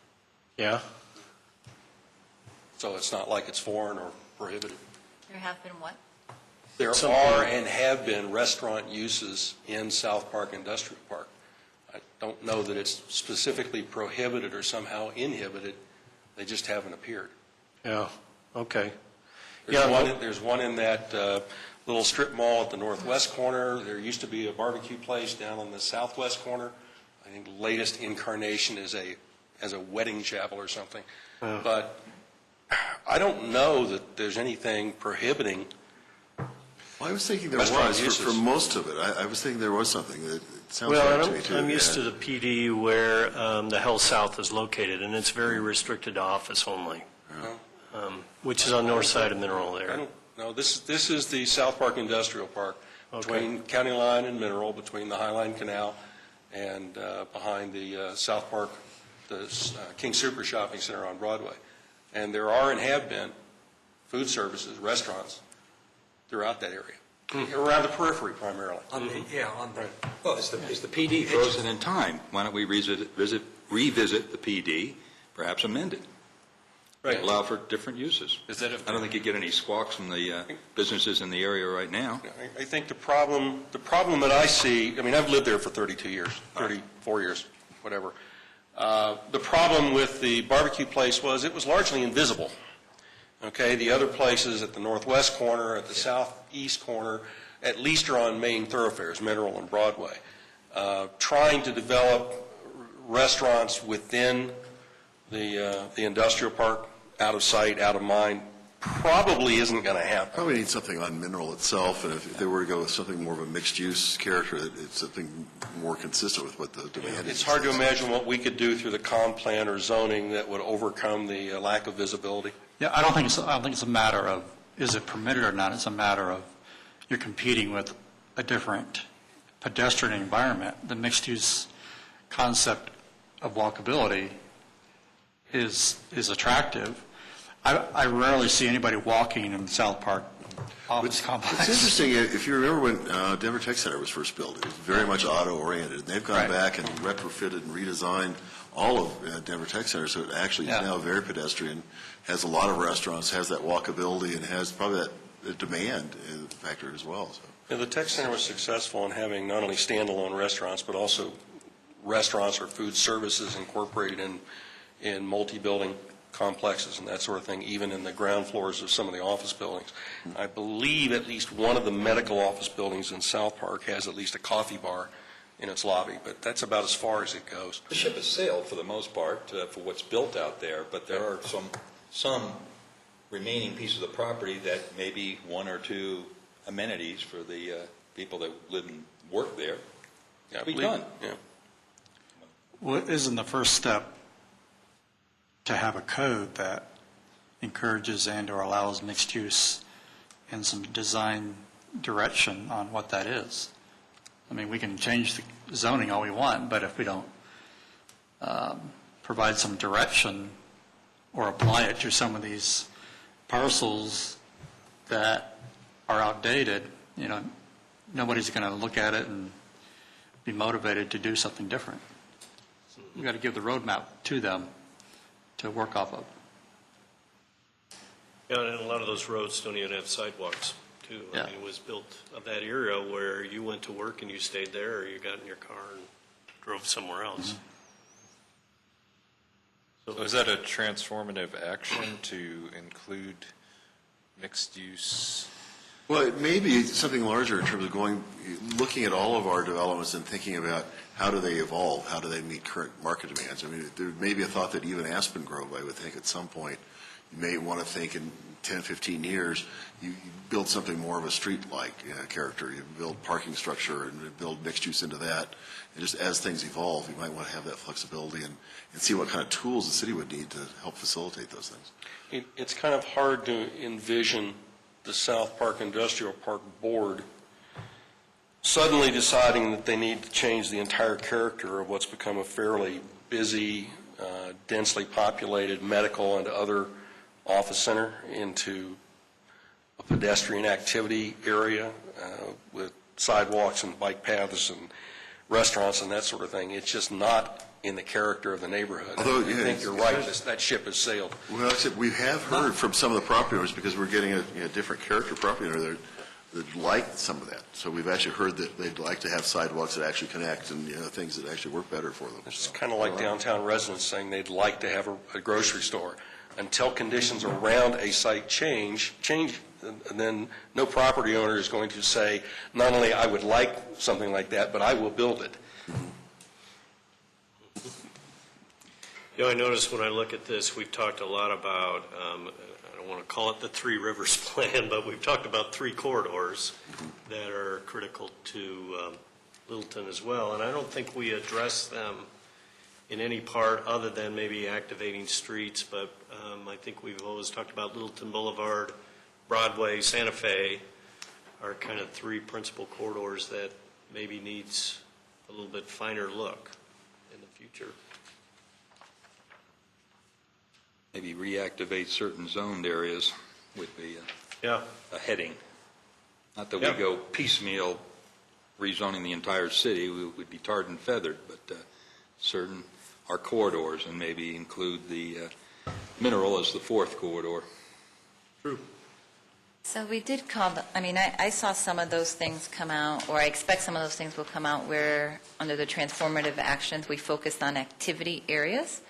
Yeah. So it's not like it's foreign or prohibited. There have been what? There are and have been restaurant uses in South Park Industrial Park. I don't know that it's specifically prohibited or somehow inhibited. They just haven't appeared. Yeah. Okay. There's one in that little strip mall at the northwest corner. There used to be a barbecue place down on the southwest corner. I think the latest incarnation is a wedding chapel or something. But I don't know that there's anything prohibiting. Well, I was thinking there Restaurant was uses. for most of it. I was thinking there was something that sounds Well, right to me too. I'm used to the PD where the Hell South is located, and it's very restricted to office only, which is on north side of Mineral I there. don't know. This is the South Park Industrial Park between County Line and Mineral, between the Highline Canal and behind the South Park, the King Super Shopping Center on Broadway. And there are and have been food services, restaurants throughout that area, around the periphery primarily. Well, as the PD throws it in time, why don't we revisit the PD, perhaps amend it? Right. Allow for different uses. Is that I don't think you get any squawks from the businesses in the area right now. I think the problem that I see, I mean, I've lived there for 32 years, 34 years, whatever. The problem with the barbecue place was it was largely invisible. Okay, the other places at the northwest corner, at the southeast corner, at least are on main thoroughfares, Mineral and Broadway. Trying to develop restaurants within the industrial park, out of sight, out of mind, probably isn't going to happen. Probably need something on Mineral itself, and if they were to go with something more of a mixed-use character, it's something more consistent with what the demand is. It's hard to imagine what we could do through the comp plan or zoning that would overcome the lack of visibility. Yeah, I don't think it's a matter of is it permitted or not. It's a matter of you're competing with a different pedestrian environment. The mixed-use concept of walkability is attractive. I rarely see anybody walking in the South Park office complex. It's interesting, if you remember when Denver Tech Center was first built, it was very much auto-oriented. And they've gone back and retrofitted and redesigned all of Denver Tech Center, so it actually is now very pedestrian, has a lot of restaurants, has that walkability, and has probably that demand factor as well. So. Yeah, the Tech Center was successful in having not only standalone restaurants, but also restaurants or food services incorporated in multi-building complexes and that sort of thing, even in the ground floors of some of the office buildings. I believe at least one of the medical office buildings in South Park has at least a coffee bar in its lobby, but that's about as far as it goes. The ship has sailed for the most part for what's built out there, but there are some remaining pieces of property that may be one or two amenities for the people that live and work there. Yeah, be done. Yeah. What isn't the first step to have a code that encourages and or allows mixed use and some design direction on what that is? I mean, we can change the zoning all we want, but if we don't provide some direction or apply it to some of these parcels that are outdated, you know, nobody's going to look at it and be motivated to do something different. We've got to give the roadmap to them to work off of. Yeah, and a lot of those roads don't even have sidewalks, too. I mean, it was built of that era where you went to work and you stayed there, or you got in your car and drove somewhere else. So is that a transformative action to include mixed-use Well, it may be something larger in terms of looking at all of our developments and thinking about how do they evolve, how do they meet current market demands. I mean, there may be a thought that even Aspen Grove, I would think at some point, you may want to think in 10, 15 years, you build something more of a street-like character. You build parking structure and build mixed use into that. And just as things evolve, you might want to have that flexibility and see what kind of tools the city would need to help facilitate those things. It's kind of hard to envision the South Park Industrial Park Board suddenly deciding that they need to change the entire character of what's become a fairly busy, densely populated medical and other office center into a pedestrian activity area with sidewalks and bike paths and restaurants and that sort of thing. It's just not in the character of the neighborhood. Although, I think you're right, that ship has sailed. Well, except we have heard from some of the property owners, because we're getting a different character property owner that like some of that. So we've actually heard that they'd like to have sidewalks that actually connect and things that actually work better for them. It's kind of like downtown residents saying they'd like to have a grocery store. Until conditions around a site change, then no property owner is going to say, not only I would like something like that, but I will build it. I noticed when I look at this, we've talked a lot about, I don't want to call it the Three Rivers Plan, but we've talked about three corridors that are critical to Littleton as well. And I don't think we address them in any part other than maybe activating streets, but I think we've always talked about Littleton Boulevard, Broadway, Santa Fe are kind of three principal corridors that maybe needs a little bit finer look in the future. Maybe reactivate certain zoned areas would be a heading. Not that we go piecemeal rezoning the entire city, we would be tarred and feathered, but certain are corridors, and maybe include the mineral as the fourth corridor. True. So we did call, I saw some of those things come out, or I expect some of those things will come out where, under the transformative actions, we focused on activity areas.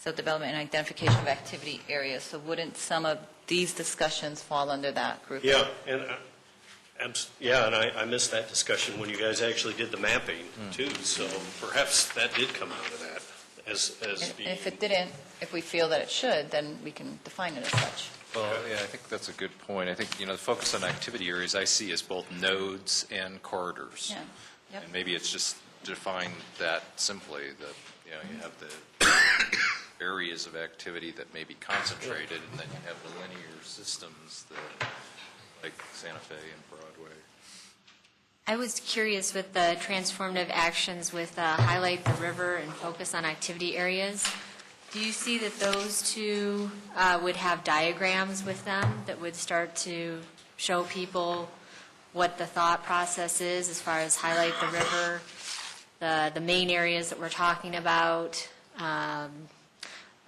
So development and identification of activity areas. So wouldn't some of these discussions fall under that group? Yeah, and I missed that discussion when you guys actually did the mapping too. So perhaps that did come out of that as being. And if it didn't, if we feel that it should, then we can define it as such. Well, yeah, I think that's a good point. I think, the focus on activity areas I see as both nodes and corridors. Yeah. Yep. And maybe it's just define that simply, that, you have the areas of activity that may be concentrated, and then you have the linear systems that, like Santa Fe and Broadway. I was curious with the transformative actions with highlight the river and focus on activity areas. Do you see that those two would have diagrams with them that would start to show people what the thought process is as far as highlight the river, the main areas that we're talking about,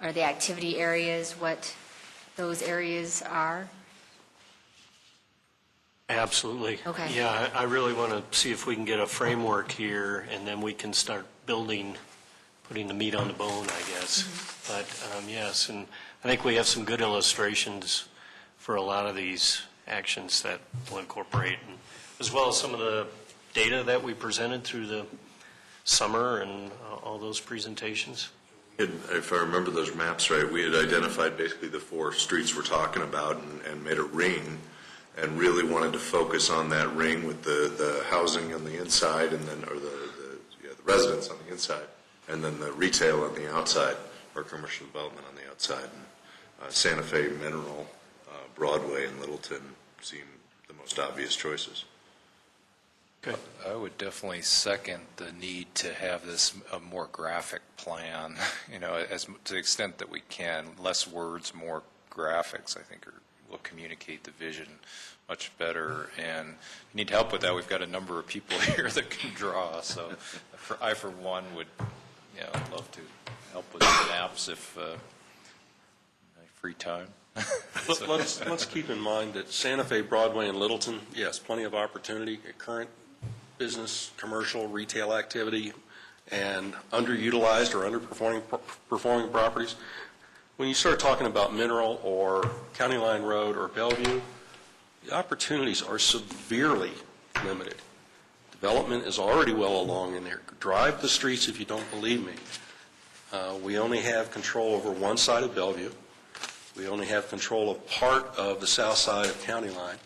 or the activity areas, what those areas are? Absolutely. Okay. Yeah, I really want to see if we can get a framework here, and then we can start building, putting the meat on the bone, I guess. But yes, and I think we have some good illustrations for a lot of these actions that we'll incorporate, and as well as some of the data that we presented through the summer and all those presentations. If I remember those maps right, we had identified basically the four streets we're talking about and made a ring, and really wanted to focus on that ring with the housing on the inside, and then, or the residents on the inside, and then the retail on the outside, or commercial development on the outside. And Santa Fe, Mineral, Broadway, and Littleton seem the most obvious choices. Okay. I would definitely second the need to have this a more graphic plan, as to the extent that we can. Less words, more graphics, I think, will communicate the vision much better. And if you need help with that, we've got a number of people here that can draw. So I, for one, would love to help with the maps if free time. Let's keep in mind that Santa Fe, Broadway, and Littleton, yes, plenty of opportunity at current business, commercial, retail activity, and underutilized or underperforming properties. When you start talking about Mineral or County Line Road or Bellevue, The opportunities are severely limited. Development is already well along in there. Drive the streets if you don't believe me. We only have control over one side of Bellevue. We only have control of part of the south side of County Line.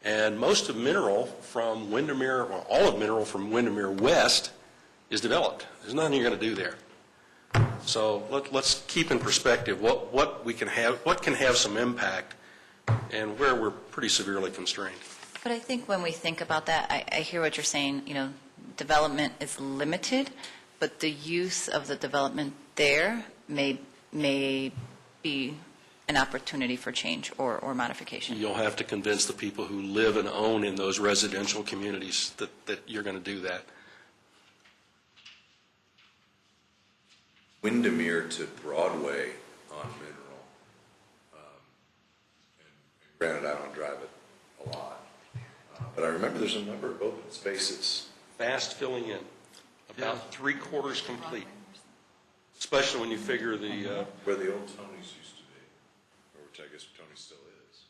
And most of Mineral from Windermere, or all of Mineral from Windermere West is developed. There's nothing you're going to do there. So let's keep in perspective what we can have, what can have some impact, and where we're pretty severely constrained. But I think when we think about that, I hear what you're saying, development is limited, but the use of the development there may be an opportunity for change or modification. You'll have to convince the people who live and own in those residential communities that you're going to do that. Windermere to Broadway on Mineral. And granted, I don't drive it a lot. But I remember there's a number of open spaces. Fast filling in, about three-quarters complete, especially when you figure the... Where the old Tony's used to be, or which I guess Tony still is.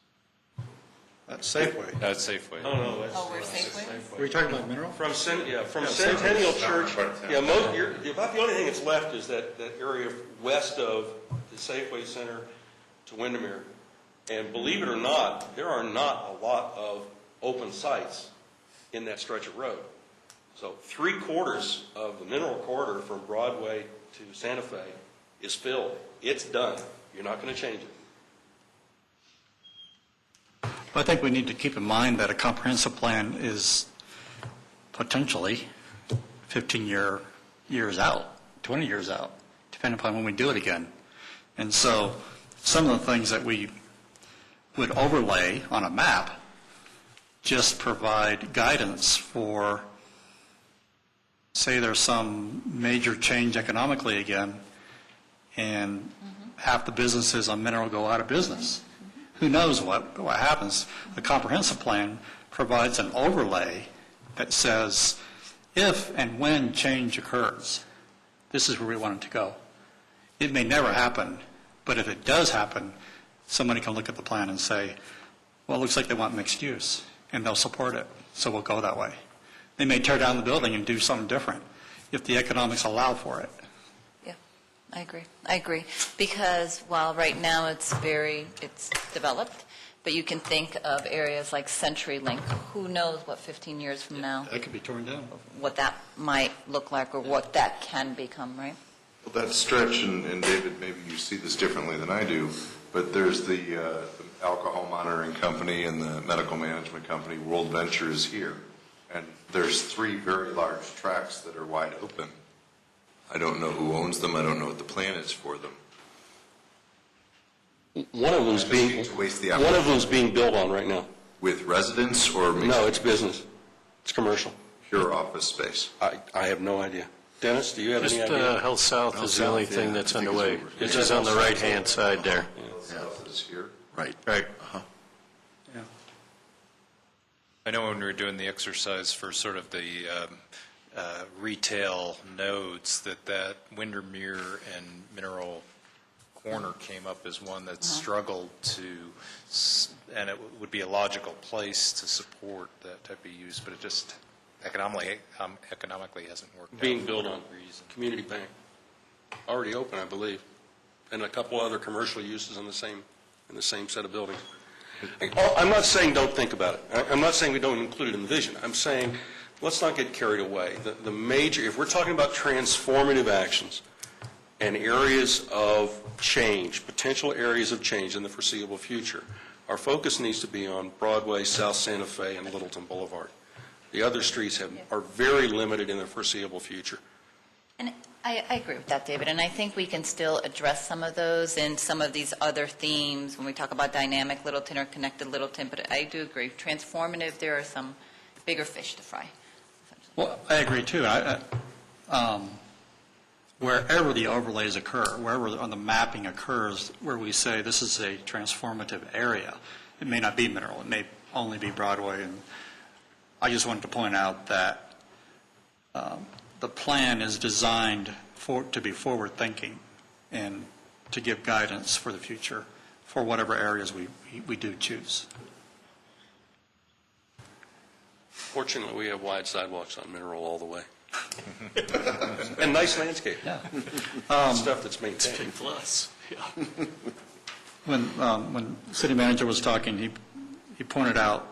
That's Safeway. That's Safeway. Oh, no, that's... Oh, we're Safeway? Were you talking about Mineral? From Centennial Church, about the only thing that's left is that area west of the Safeway Center to Windermere. And believe it or not, there are not a lot of open sites in that stretch of road. So three-quarters of the Mineral Corridor from Broadway to Santa Fe is filled. It's done. You're not going to change it. I think we need to keep in mind that a comprehensive plan is potentially 15 years out, 20 years out, depending upon when we do it again. And so some of the things that we would overlay on a map just provide guidance for, say there's some major change economically again, and half the businesses on Mineral go out of business. Who knows what happens? The comprehensive plan provides an overlay that says, if and when change occurs, this is where we want it to go. It may never happen, but if it does happen, somebody can look at the plan and say, well, it looks like they want mixed use, and they'll support it, so we'll go that way. They may tear down the building and do something different if the economics allow for it. Yeah, I agree. Because while right now it's developed, but you can think of areas like CenturyLink. Who knows what 15 years from now, That could be torn down. what that might look like or what that can become, right? Well, that stretch, and David, maybe you see this differently than I do, but there's the alcohol monitoring company and the medical management company, World Ventures here. And there's 3 very large tracts that are wide open. I don't know who owns them. I don't know what the plan is for them. One of them's being built on right now. With residents or No, it's business. It's commercial. pure office space? I have no idea. Dennis, do you have Just any idea? Health South is the only thing that's I think it's underway, over. which is on the right-hand side there. South is here. Right. Right. I know when we were doing the exercise for sort of the retail nodes, that Windermere and Mineral Corner came up as one that struggled to, and it would be a logical place to support that type of use, but it just economically hasn't worked out. Being built for on that reason. Community Bank. Already open, I believe. And a couple other commercial uses in the same set of buildings. I'm not saying don't think about it. I'm not saying we don't include it in the vision. I'm saying let's not get carried away. The major, if we're talking about transformative actions and areas of change, potential areas of change in the foreseeable future, our focus needs to be on Broadway, South Santa Fe, and Littleton Boulevard. The other streets are very limited in the foreseeable future. And I agree with that, David, and I think we can still address some of those in some of these other themes when we talk about dynamic Littleton or connected Littleton, but I do agree. Transformative, there are some bigger fish to fry. Well, I agree too. Wherever the overlays occur, wherever on the mapping occurs, where we say this is a transformative area, it may not be Mineral, it may only be Broadway, and I just wanted to point out that the plan is designed to be forward-thinking and to give guidance for the future for whatever areas we do choose. Fortunately, we have wide sidewalks on Mineral all the way. And nice landscape. Yeah. Stuff that's maintained. Plus, yeah. When city manager was talking, he pointed out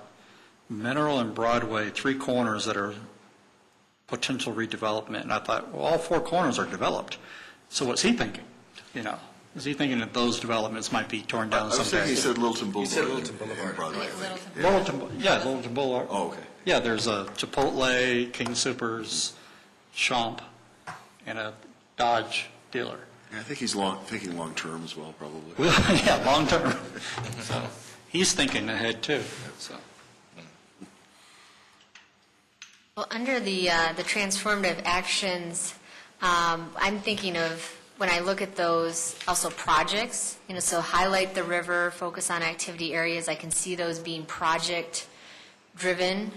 Mineral and Broadway, 3 corners that are potential redevelopment. And I thought, well, all 4 corners are developed. So what's he thinking? You know, is he thinking that those developments might be torn down I was someday? thinking he said Littleton Boulevard. He said Littleton Boulevard. and Broadway, I think. Littleton Boulevard. Oh, okay. Yeah, there's a Chipotle, King Soopers, Champ, and a Dodge dealer. Yeah, I think he's thinking long-term as well, probably. Yeah, long term. So he's thinking ahead too, so. Well, under the transformative actions, I'm thinking of, when I look at those, also projects, so highlight the river, focus on activity areas, I can see those being project-driven.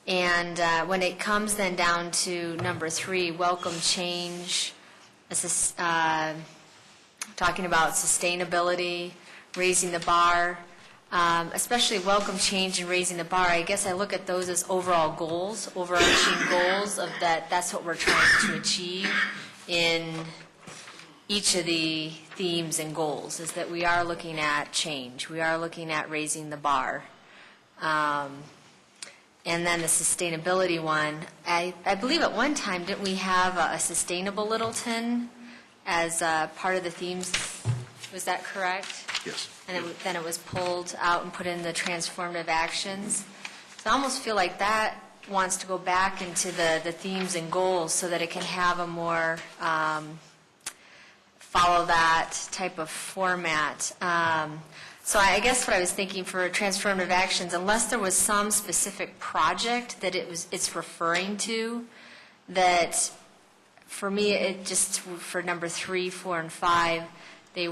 And when it comes then down to number 3, welcome change, talking about sustainability, raising the bar, especially welcome change and raising the bar, I guess I look at those as overall goals, overarching goals of that's what we're trying to achieve in each of the themes and goals, is that we are looking at change, we are looking at raising the bar. And then the sustainability one, I believe at one time, didn't we have a sustainable Littleton as part of the themes? Was that correct? Yes. And then it was pulled out and put in the transformative actions. So I almost feel like that wants to go back into the themes and goals so that it can have a more follow that type of format. So I guess what I was thinking for transformative actions, unless there was some specific project that it's referring to, that for me, it just, for number 3, 4, and 5, they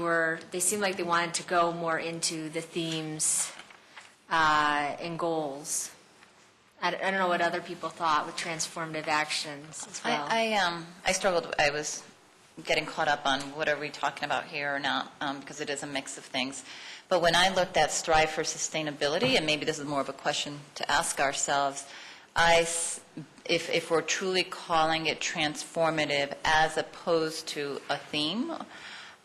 seemed like they wanted to go more into the themes and goals. I don't know what other people thought with transformative actions as well. I struggled, I was getting caught up on what are we talking about here or not, because it is a mix of things. But when I looked at strive for sustainability, and maybe this is more of a question to ask ourselves, if we're truly calling it transformative as opposed to a theme,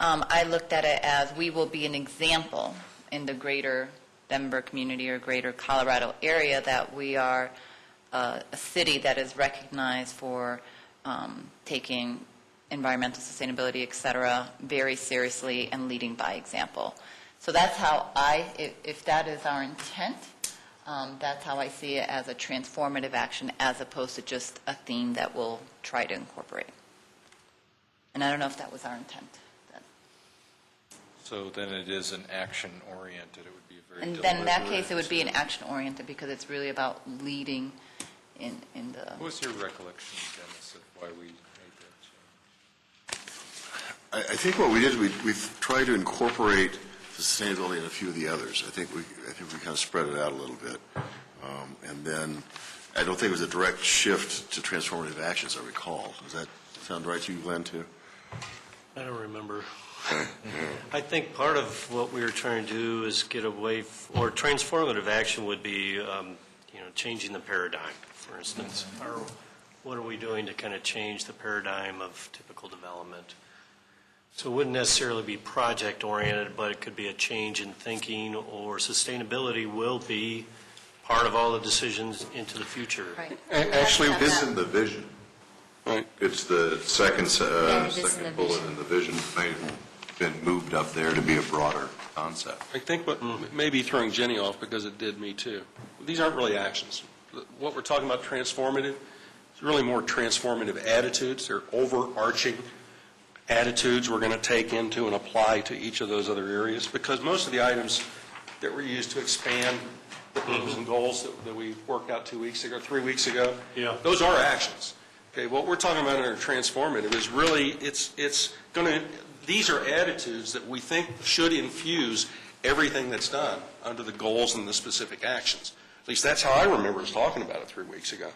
I looked at it as we will be an example in the greater Denver community or greater Colorado area that we are a city that is recognized for taking environmental sustainability, et cetera, very seriously and leading by example. So that's how if that is our intent, that's how I see it, as a transformative action as opposed to just a theme that we'll try to incorporate. And I don't know if that was our intent. So then it is an action-oriented, it would be a very And deliberate. then in that case, it would be an action-oriented because it's really about leading in the... What was your recollection, Dennis, of why we made that change? I think what we did, we tried to incorporate sustainability in a few of the others. I think we kind of spread it out a little bit. And then I don't think it was a direct shift to transformative actions, I recall. Does that sound right to you, Glenn, too? I don't remember. I think part of what we were trying to do is get away, or transformative action would be, changing the paradigm, for instance. What are we doing to kind of change the paradigm of typical development? So it wouldn't necessarily be project-oriented, but it could be a change in thinking, or sustainability will be part of all the decisions into the future. Right. Actually, it's in the vision. Right. It's the second it is in the second bullet vision. in the vision, may have been moved up there to be a broader concept. I think what may be throwing Jenny off, because it did me too, these aren't really actions. What we're talking about transformative, it's really more transformative attitudes. They're overarching attitudes we're going to take into and apply to each of those other areas, because most of the items that were used to expand the themes and goals that we worked out 2 weeks ago, 3 weeks ago, those are actions. Okay, what we're talking about under transformative is really, it's going to, these are attitudes that we think should infuse everything that's done under the goals and the specific actions. At least that's how I remember us talking about it 3 weeks ago.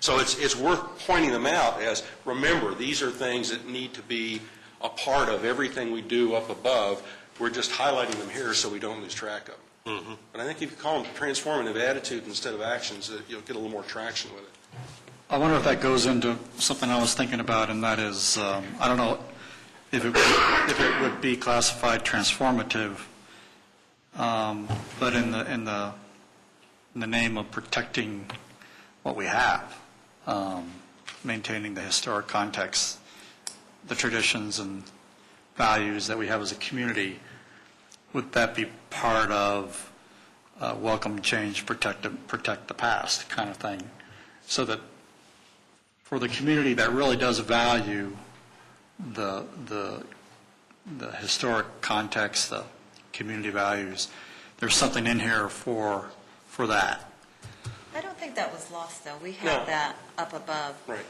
So it's worth pointing them out as, remember, these are things that need to be a part of everything we do up above. We're just highlighting them here so we don't lose track of them. But I think if you call them transformative attitude instead of actions, you'll get a little more traction with it. I wonder if that goes into something I was thinking about, and that is, I don't know if it would be classified transformative, but in the name of protecting what we have, maintaining the historic context, the traditions and values that we have as a community, would that be part of welcome change, protect the past kind of thing? So that for the community that really does value the historic context, the community values, there's something in here for that. I don't think that was lost, though. We No. had that up above. Right.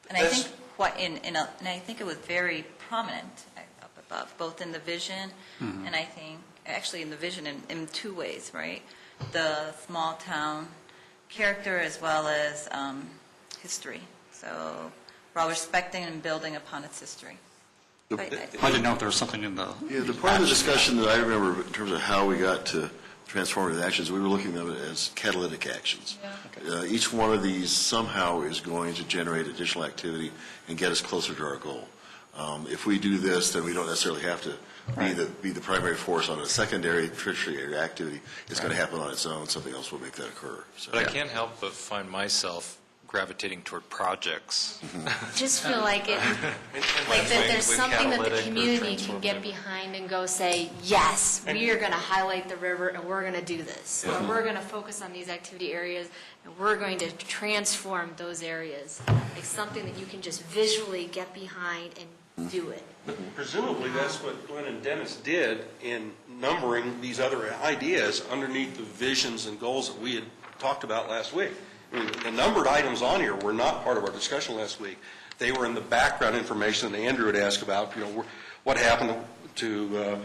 And I think and I think it was very prominent up above, both in the vision, and I think, actually in the vision in two ways, right? The small town character as well as history. So while respecting and building upon its history. I didn't know if there was something in the... Yeah, the part of the discussion that I remember in terms of how we got to transformative actions, we were looking at it as catalytic actions. Yeah. Each one of these somehow is going to generate additional activity and get us closer to our goal. If we do this, then we don't necessarily have to be the primary force on a secondary, tertiary activity. It's going to happen on its own. Something else will make that occur. So, But I can't help but find myself gravitating toward projects. Just feel like it, like that there's something that the community can get behind and go say, yes, we are going to highlight the river and we're going to do this. Or we're going to focus on these activity areas and we're going to transform those areas. Like something that you can just visually get behind and do it. Presumably, that's what Glenn and Dennis did in numbering these other ideas underneath the visions and goals that we had talked about last week. I mean, the numbered items on here were not part of our discussion last week. They were in the background information that Andrew had asked about, what happened to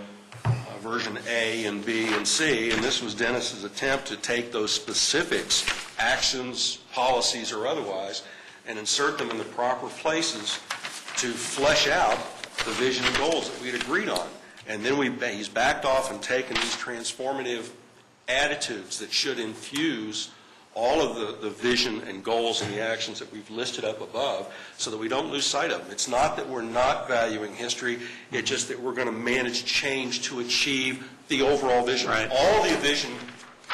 version A and B and C, and this was Dennis's attempt to take those specifics, actions, policies, or otherwise, and insert them in the proper places to flesh out the vision and goals that we'd agreed on. And then he's backed off and taken these transformative attitudes that should infuse all of the vision and goals and the actions that we've listed up above so that we don't lose sight of them. It's not that we're not valuing history, it's just that we're going to manage change to achieve the overall vision. Right. All the vision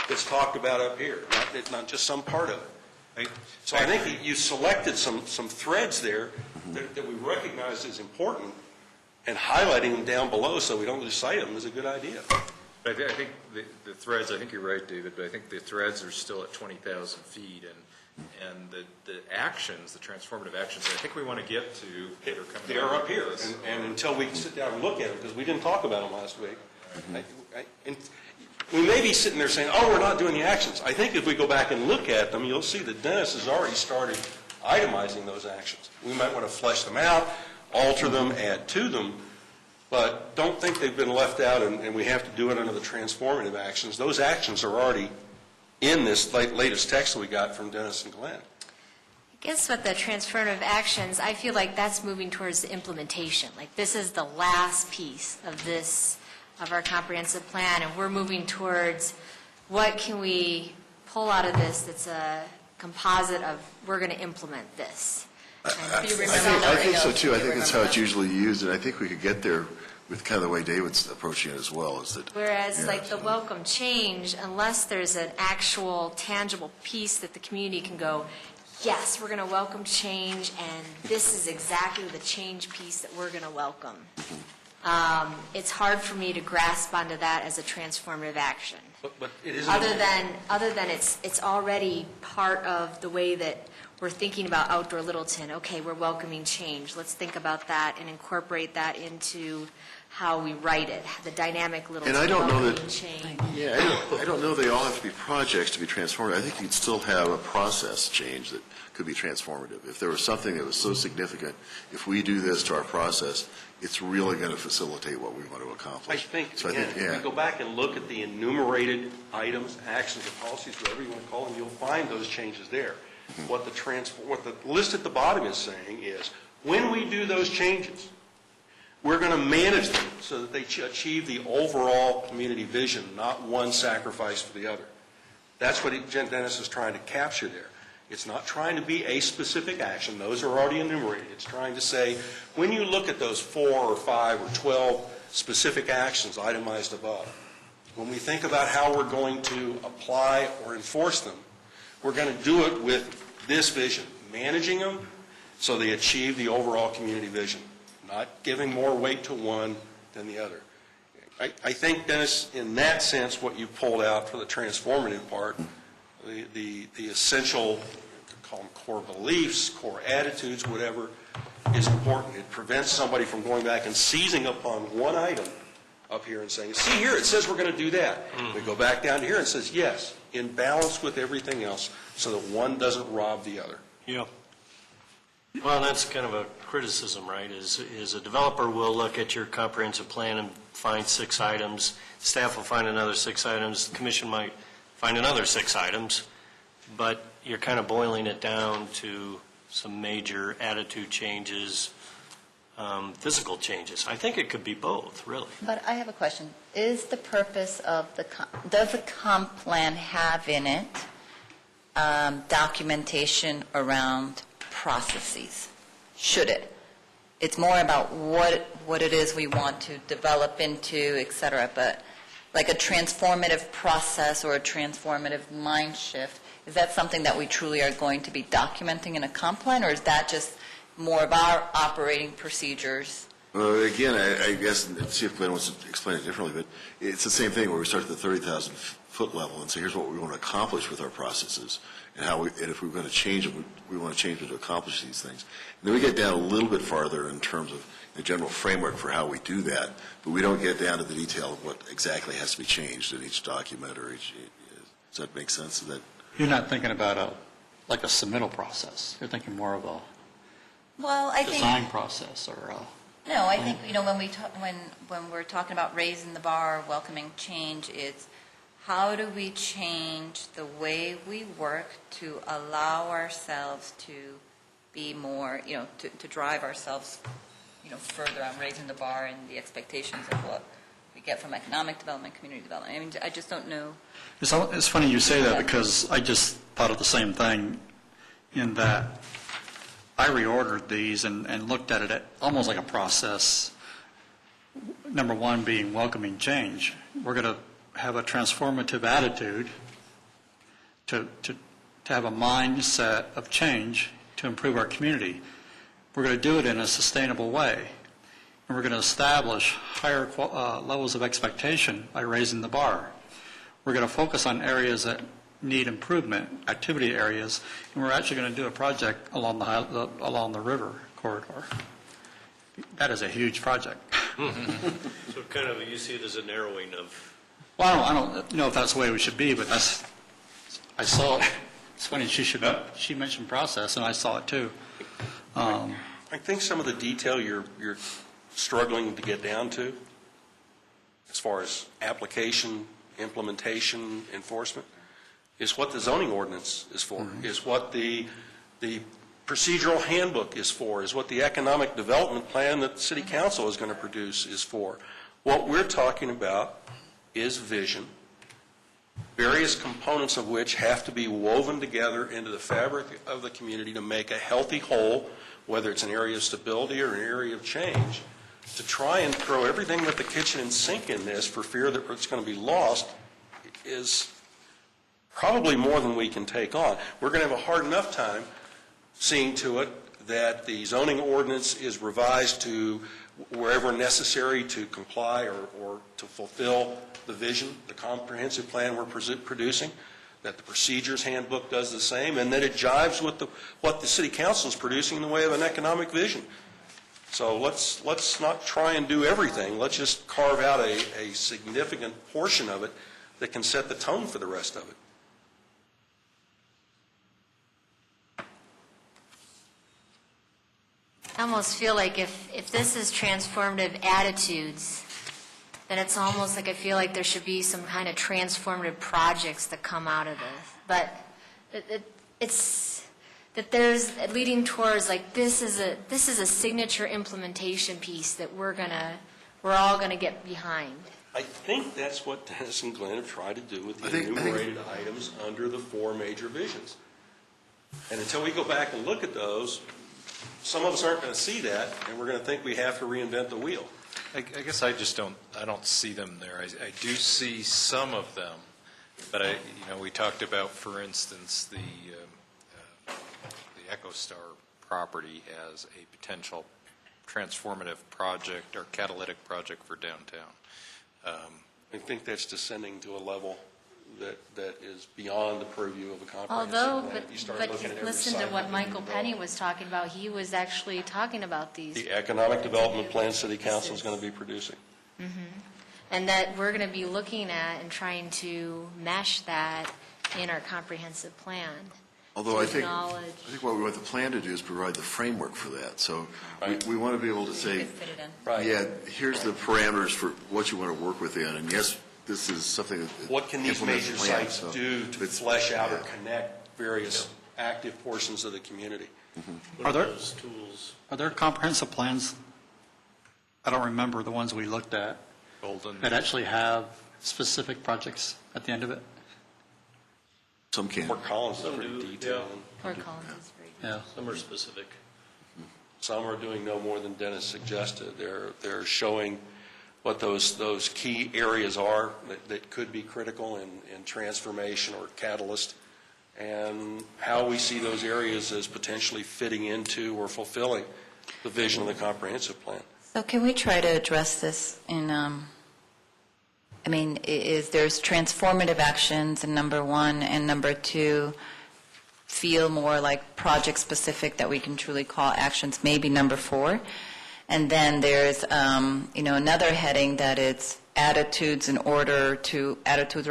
that's talked about up here, not just some part of it. Right? So I think you selected some threads there that we recognize as important, and highlighting them down below so we don't lose sight of them is a good idea. I think the threads, I think you're right, David, but I think the threads are still at 20,000 feet, and the actions, the transformative actions, I think we want to get to that are coming. They are up here, and until we can sit down and look at them, because we didn't talk about them last week. And we may be sitting there saying, oh, we're not doing the actions. I think if we go back and look at them, you'll see that Dennis has already started itemizing those actions. We might want to flesh them out, alter them, add to them, but don't think they've been left out and we have to do it under the transformative actions. Those actions are already in this latest text that we got from Dennis and Glenn. I guess with the transformative actions, I feel like that's moving towards the implementation. Like this is the last piece of our comprehensive plan, and we're moving towards what can we pull out of this that's a composite of we're going to implement this. I think so too. I think that's how it's usually used, and I think we could get there with kind of the way David's approaching it as well. Is that Whereas like the welcome change, unless there's an actual tangible piece that the community can go, yes, we're going to welcome change, and this is exactly the change piece that we're going to welcome. It's hard for me to grasp onto that as a transformative action. But it isn't. Other than it's already part of the way that we're thinking about outdoor Littleton. Okay, we're welcoming change. Let's think about that and incorporate that into how we write it, the dynamic Littleton. And I don't know welcoming that. change. Yeah, I don't know they all have to be projects to be transformative. I think you'd still have a process change that could be transformative. If there was something that was so significant, if we do this to our process, it's really going to facilitate what we want to accomplish. I think, So again, if you go back and look at the enumerated items, actions, or policies, whatever you want to call them, you'll find those changes there. What the list at the bottom is saying is, when we do those changes, we're going to manage them so that they achieve the overall community vision, not one sacrifice for the other. That's what Dennis is trying to capture there. It's not trying to be a specific action. Those are already enumerated. It's trying to say, when you look at those 4 or 5 or 12 specific actions itemized above, when we think about how we're going to apply or enforce them, we're going to do it with this vision, managing them so they achieve the overall community vision, not giving more weight to one than the other. I think, Dennis, in that sense, what you pulled out for the transformative part, the essential, call them core beliefs, core attitudes, whatever, is important. It prevents somebody from going back and seizing upon one item up here and saying, see here, it says we're going to do that. We go back down to here and it says, yes, in balance with everything else, so that one doesn't rob the other. Yeah. Well, that's kind of a criticism, right, is a developer will look at your comprehensive plan and find 6 items, staff will find another 6 items, the commission might find another 6 items, but you're kind of boiling it down to some major attitude changes, physical changes. I think it could be both, really. But I have a question. Is the purpose of does the comp plan have in it documentation around processes? Should it? It's more about what it is we want to develop into, et cetera, but like a transformative process or a transformative mind shift, is that something that we truly are going to be documenting in a comp plan, or is that just more of our operating procedures? Again, I guess, and see if Glenn wants to explain it differently, but it's the same thing where we start at the 30,000-foot level and say, here's what we want to accomplish with our processes, and if we're going to change them, we want to change them to accomplish these things. And then we get down a little bit farther in terms of the general framework for how we do that, but we don't get down to the detail of what exactly has to be changed in each document or each. Does that make sense? You're not thinking about like a submittal process. You're thinking more of a design process or No, I think, when we're talking about raising the bar, welcoming change, it's how do we change the way we work to allow ourselves to be more, to drive ourselves, further on raising the bar and the expectations of what we get from economic development, community development. I mean, I just don't know. It's funny you say that, because I just thought of the same thing, in that I reordered these and looked at it almost like a process. Number one being welcoming change. We're going to have a transformative attitude to have a mindset of change to improve our community. We're going to do it in a sustainable way. And we're going to establish higher levels of expectation by raising the bar. We're going to focus on areas that need improvement, activity areas, and we're actually going to do a project along the river corridor. That is a huge project. So kind of, you see it as a narrowing of. Well, I don't know if that's the way we should be, but I saw it. It's funny, she mentioned process, and I saw it too. I think some of the detail you're struggling to get down to, as far as application, implementation, enforcement, is what the zoning ordinance is for, is what the procedural handbook is for, is what the economic development plan that the city council is going to produce is for. What we're talking about is vision, various components of which have to be woven together into the fabric of the community to make a healthy whole, whether it's an area of stability or an area of change. To try and throw everything but the kitchen and sink in this for fear that it's going to be lost is probably more than we can take on. We're going to have a hard enough time seeing to it that the zoning ordinance is revised to wherever necessary to comply or to fulfill the vision, the comprehensive plan we're producing, that the procedures handbook does the same, and that it jives with what the city council is producing in the way of an economic vision. So let's not try and do everything. Let's just carve out a significant portion of it that can set the tone for the rest of it. I almost feel like if this is transformative attitudes, then it's almost like I feel like there should be some kind of transformative projects that come out of this. But that there's leading towards like this is a signature implementation piece that we're all gonna get behind. I think that's what Dennis and Glenn have tried to do with the I think- enumerated items under the 4 major visions. And until we go back and look at those, some of us aren't going to see that, and we're going to think we have to reinvent the wheel. I guess I don't see them there. I do see some of them, but we talked about, for instance, the EchoStar property as a potential transformative project or catalytic project for downtown. I think that's descending to a level that is beyond the purview of a comprehensive Although, plan. but You start looking at every listen to site what that Michael you Penny develop. was talking about. He was actually talking about these. The economic development plan City Council is going to be producing. And that we're going to be looking at and trying to mesh that in our comprehensive plan. Although to I think acknowledge- what we want the plan to do is provide the framework for that. So Right. we want to be able to You say, could fit it in. Right. yeah, here's the parameters for what you want to work within. And yes, this is something that What can these implements major the plan, sites so do to it's- flesh out or yeah. connect various active portions of the community? Are there comprehensive plans, I don't remember the ones we looked at, Golden. that actually have specific projects at the end of it? Some can. Fort Collins is pretty detailed. Fort Collins is very Yeah. Some are specific. Some are doing no more than Dennis suggested. They're showing what those key areas are that could be critical in transformation or catalyst, and how we see those areas as potentially fitting into or fulfilling the vision of the comprehensive plan. So can we try to address this in, there's transformative actions in number 1, and number 2 feel more like project-specific that we can truly call actions, maybe number 4. And then there's, another heading that it's attitudes or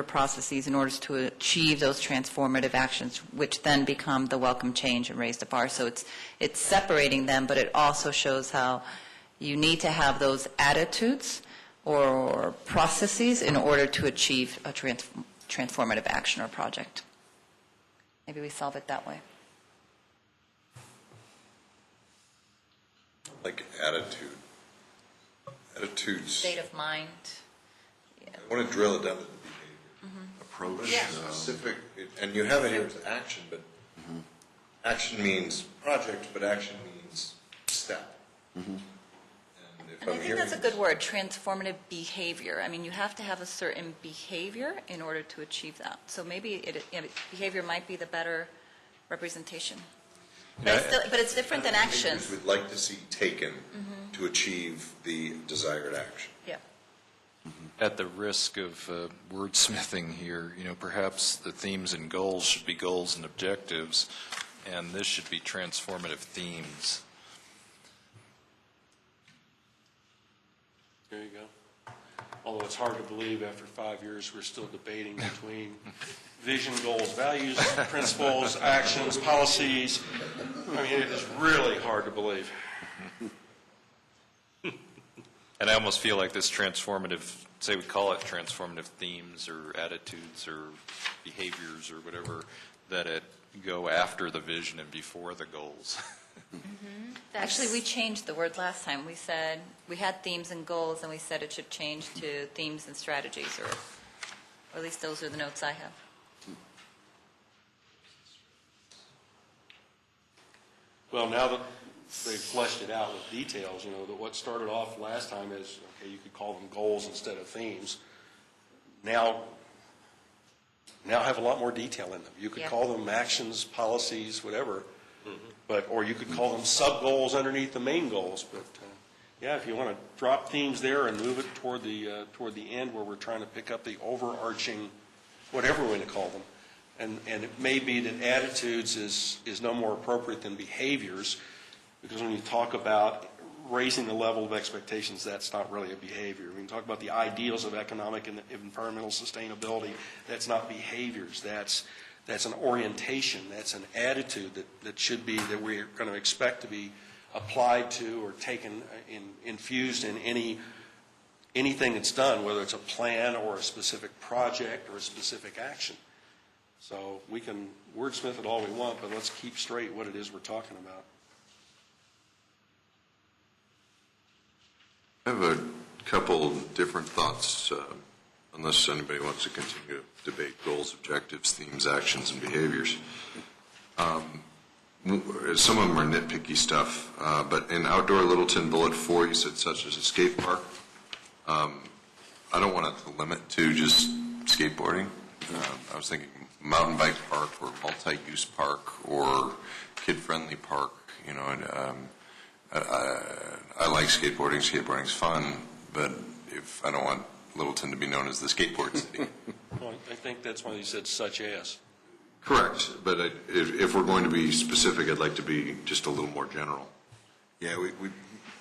processes in order to achieve those transformative actions, which then become the welcome change and raise the bar. So it's separating them, but it also shows how you need to have those attitudes or processes in order to achieve a transformative action or project. Maybe we solve it that way. Like attitude. Attitudes. State of mind. I want to drill it down to the behavior. Approach. Yeah. Specific, and you have it here as action, but action means project, but action means step. And if And I I'm think hearing that's a good word, transformative behavior. I mean, you have to have a certain behavior in order to achieve that. So maybe behavior might be the better representation. But it's different than action. behaviors we'd like to see taken to achieve the desired action. Yeah. At the risk of wordsmithing here, perhaps the themes and goals should be goals and objectives, and this should be transformative themes. There you go. Although it's hard to believe after 5 years, we're still debating between vision, goals, values, principles, actions, policies. I mean, it is really hard to believe. And I almost feel like this transformative, say we call it transformative themes or attitudes or behaviors or whatever, that it go after the vision and before the goals. Actually, we changed the word last time. We said, we had themes and goals, and we said it should change to themes and strategies, or at least those are the notes I have. Well, now that they've fleshed it out with details, that what started off last time is, okay, you could call them goals instead of themes. Now have a lot more detail in them. You could Yeah. call them actions, policies, whatever, or you could call them sub-goals underneath the main goals. But, yeah, if you want to drop themes there and move it toward the end where we're trying to pick up the overarching, whatever we're going to call them, and it may be that attitudes is no more appropriate than behaviors, because when you talk about raising the level of expectations, that's not really a behavior. When you talk about the ideals of economic and environmental sustainability, that's not behaviors. That's an orientation. That's an attitude that should be, that we're going to expect to be applied to or taken, infused in anything that's done, whether it's a plan or a specific project or a specific action. So we can wordsmith it all we want, but let's keep straight what it is we're talking about. I have a couple different thoughts, unless anybody wants to continue to debate goals, objectives, themes, actions, and behaviors. Some of them are nitpicky stuff, but in outdoor Littleton bullet 4, you said such as a skate park. I don't want it to limit to just skateboarding. I was thinking mountain bike park or multi-use park or kid-friendly park, you know, and I like skateboarding. Skateboarding's fun, but if I don't want Littleton to be known as the skateboard city. Well, I think that's why you said such as. Correct, but if we're going to be specific, I'd like to be just a little more general. Yeah,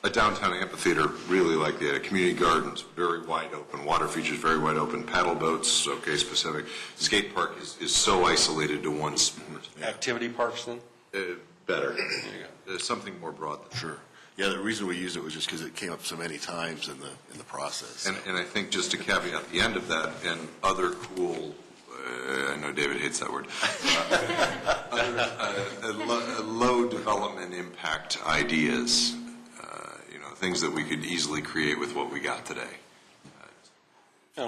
A downtown amphitheater, really like that. Community gardens, very wide open. Water features, very wide open. Paddle boats, okay, specific. Skate park is so isolated to one sport. Activity parks then? Better. Something more broad than sure. Yeah, the reason we used it was just because it came up so many times in the process. And I think just to caveat the end of that, and other cool, I know David hates that word, low development impact ideas, things that we could easily create with what we got today.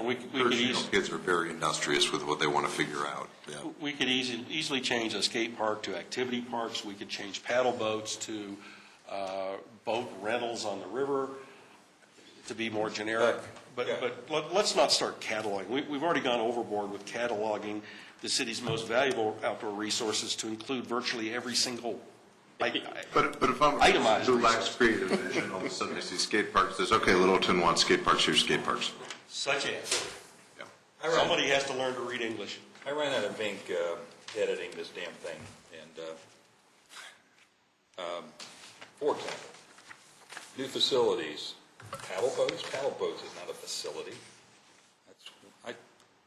We could Kids are very industrious with what they want to figure out. Yeah. We could easily change a skate park to activity parks. We could change paddle boats to boat rentals on the river, to be more generic. But let's not start cataloging. We've already gone overboard with cataloging the city's most valuable outdoor resources to include virtually every single But if I'm itemized who lacks creative vision, all of a sudden I see skate parks, says, okay, Littleton wants skate parks, here's skate parks. such as. Yeah. Somebody has to learn to read English. I ran out of ink editing this damn thing, and for example, new facilities, paddle boats is not a facility.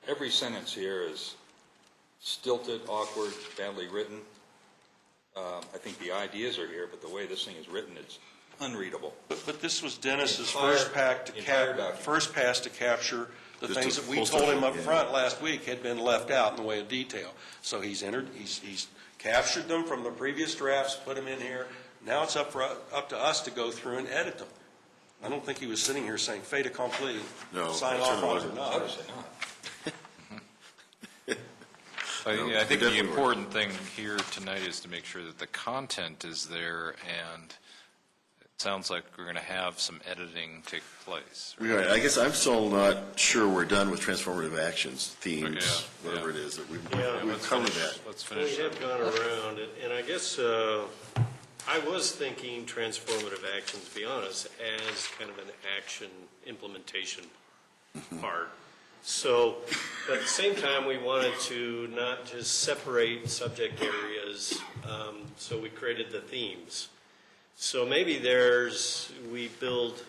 Every sentence here is stilted, awkward, badly written. I think the ideas are here, but the way this thing is written, it's unreadable. But this was Dennis's Entire first pass to capture the Just things a that we full told him stuff, up yeah. front last week had been left out in the way of detail. So he's captured them from the previous drafts, put them in here. Now it's up to us to go through and edit them. I don't think he was sitting here saying fait accompli, No, sign it off certainly on it or wasn't. not. Obviously not. I think the definitely were. important thing here tonight is to make sure that the content is there, and it sounds like we're going to have some editing take place. Right. I guess I'm still not sure we're done with transformative actions, themes, Yeah, whatever yeah. it is that we've Let's covered finish- that. Let's We finish. have gone around, and I guess I was thinking transformative actions, to be honest, as kind of an action implementation part. So, but at the same time, we wanted to not just separate subject areas, so we created the themes. So maybe we build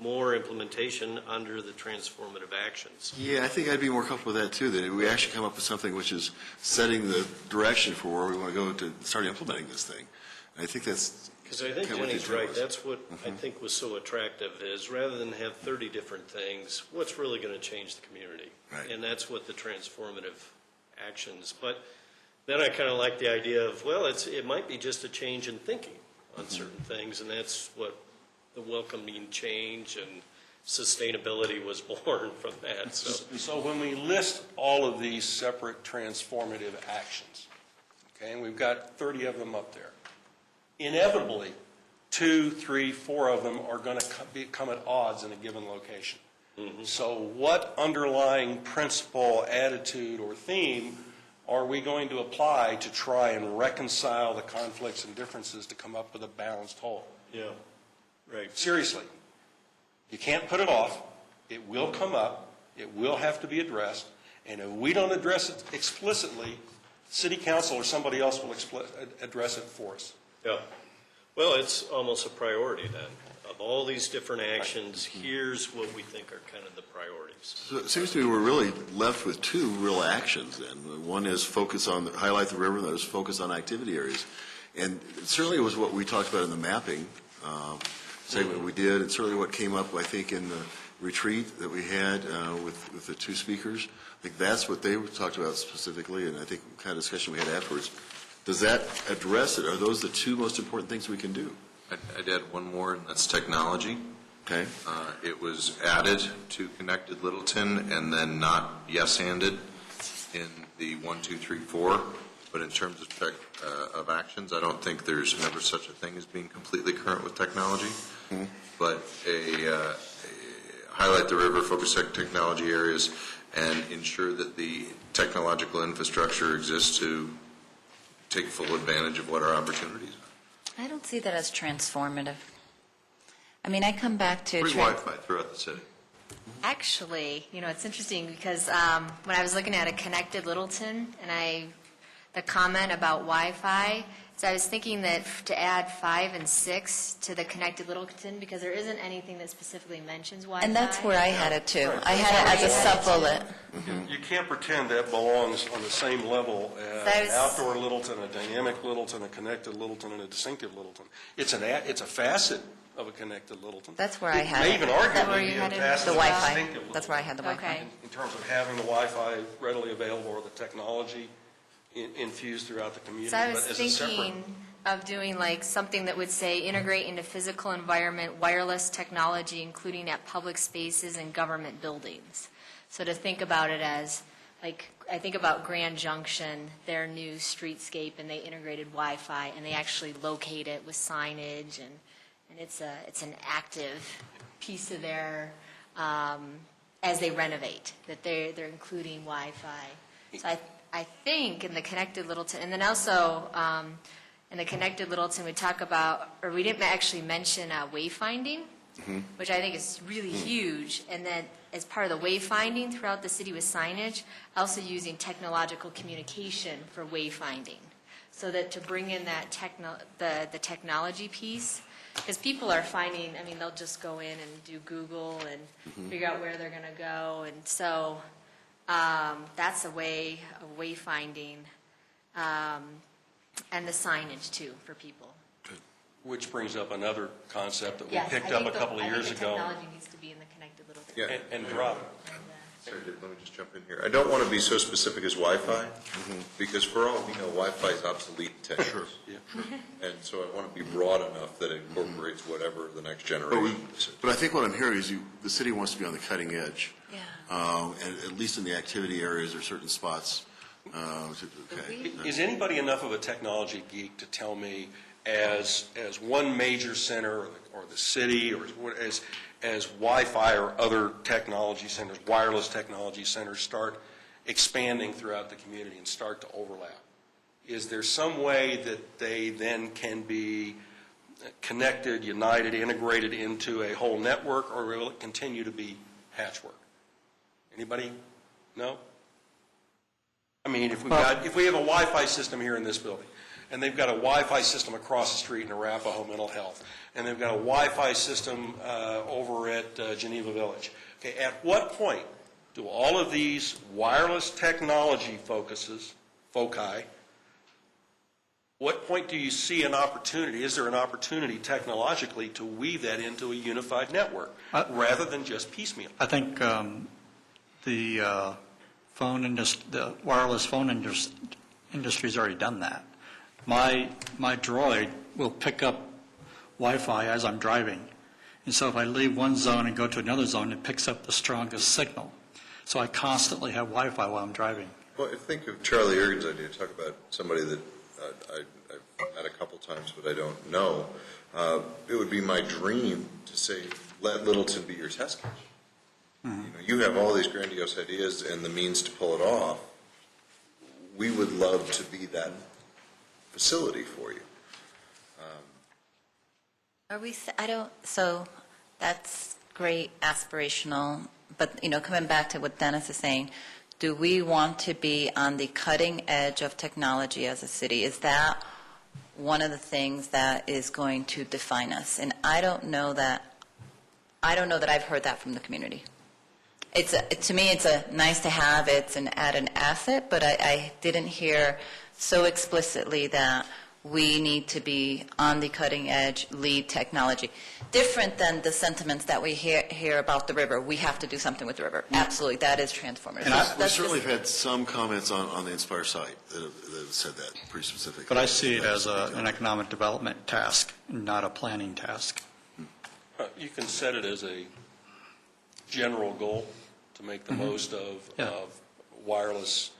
more implementation under the transformative actions. Yeah, I think I'd be more comfortable with that too, that we actually come up with something which is setting the direction for where we want to go to start implementing this thing. And I think that's Because I think kind of what the Jenny's intent right. was. That's what I think was so attractive is rather than have 30 different things, what's really going to change the community? Right. And that's what the transformative actions. But then I kind of like the idea of, well, it might be just a change in thinking on certain things, and that's what the welcoming change and sustainability was born from that. So when we list all of these separate transformative actions, okay, and we've got 30 of them up there, inevitably, 2, 3, 4 of them are going to come at odds in a given location. So what underlying principle, attitude, or theme are we going to apply to try and reconcile the conflicts and differences to come up with a balanced whole? Yeah, right. Seriously. You can't put it off. It will come up. It will have to be addressed. And if we don't address it explicitly, city council or somebody else will address it for us. Yeah. Well, it's almost a priority then. Of all these different actions, here's what we think are kind of the priorities. So it seems to me we're really left with two real actions then. One is highlight the river, and the other is focus on activity areas. And it certainly was what we talked about in the mapping segment we did. It's certainly what came up, I think, in retreat that we had with the two speakers. I think that's what they talked about specifically, and I think the kind of discussion we had afterwards. Does that address it? Are those the two most important things we can do? I'd add one more, and that's technology. Okay. It was added to Connected Littleton and then not yes-anded in the 1, 2, 3, 4. But in terms of actions, I don't think there's never such a thing as being completely current with technology. Mm-hmm. But highlight the river, focus on technology areas, and ensure that the technological infrastructure exists to take full advantage of what our opportunities are. I don't see that as transformative. I mean, I come back to... Free Wi-Fi throughout the city. Actually, it's interesting because when I was looking at a Connected Littleton and the comment about Wi-Fi, so I was thinking that to add 5 and 6 to the Connected Littleton, because there isn't anything that specifically mentions Wi-Fi. And that's where I had it too. I had it as a supplement. You can't pretend that belongs on the same level as outdoor Littleton, a dynamic Littleton, a Connected Littleton, and a distinctive Littleton. It's a facet of a Connected Littleton. That's where I had it. May even arguably be a facet the of a Wi-Fi. distinctive Littleton. That's where I had the Wi-Fi. Okay. In terms of having the Wi-Fi readily available or the technology infused throughout the community. So I was but as a separate- thinking of doing like something that would say integrate into physical environment wireless technology, including at public spaces and government buildings. So to think about it as, like, I think about Grand Junction, their new streetscape, and they integrated Wi-Fi, and they actually locate it with signage, and it's an active piece of their, as they renovate, that they're including Wi-Fi. So I think in the Connected Littleton, and then also in the Connected Littleton, we talk about, or we didn't actually mention wayfinding, which I think is really huge. And then as part of the wayfinding throughout the city with signage, also using technological communication for wayfinding. So that to bring in that the technology piece, because people are finding, I mean, they'll just go in and do Google and figure out where they're going to go. And so that's a way of wayfinding, and the signage too for people. Which brings up another concept that we picked up a couple of years ago. Technology needs to be in the Connected Littleton. Yeah. And dropped. Sorry, Dave, let me just jump in here. I don't want to be so specific as Wi-Fi, because for all we know, Wi-Fi is obsolete in 10 years. And so I want to be broad enough that it incorporates whatever the next generation is. But I think what I'm hearing is the city wants to be on the cutting edge. Yeah. And at least in the activity areas or certain spots. Okay. Is anybody enough of a technology geek to tell me, as one major center or the city, or as Wi-Fi or other technology centers, wireless technology centers start expanding throughout the community and start to overlap, is there some way that they then can be connected, united, integrated into a whole network, or will it continue to be patchwork? Anybody? No? I mean, if we have a Wi-Fi system here in this building, and they've got a Wi-Fi system across the street in Arapahoe Mental Health, and they've got a Wi-Fi system over at Geneva Village. Okay, at what point do all of these wireless technology foci, what point do you see an opportunity? Is there an opportunity technologically to weave that into a unified network rather than just piecemeal? I think the wireless phone industry's already done that. My Droid will pick up Wi-Fi as I'm driving. And so if I leave one zone and go to another zone, it picks up the strongest signal. So I constantly have Wi-Fi while I'm driving. Well, think of Charlie Ergen's idea. Talk about somebody that I've met a couple times, but I don't know. It would be my dream to say, let Littleton be your test case. You have all these grandiose ideas and the means to pull it off. We would love to be that facility for you. So that's great aspirational, but, coming back to what Dennis is saying, do we want to be on the cutting edge of technology as a city? Is that one of the things that is going to define us? And I don't know that I've heard that from the community. To me, it's a nice to have, it's an added asset, but I didn't hear so explicitly that we need to be on the cutting edge, lead technology. Different than the sentiments that we hear about the river. We have to do something with the river. Absolutely, that is transformative. And we That's certainly just- have had some comments on the Inspire site that have said that pretty specifically. But I see it as an economic development task, not a planning task. You can set it as a general goal to make the most Yeah. of wireless,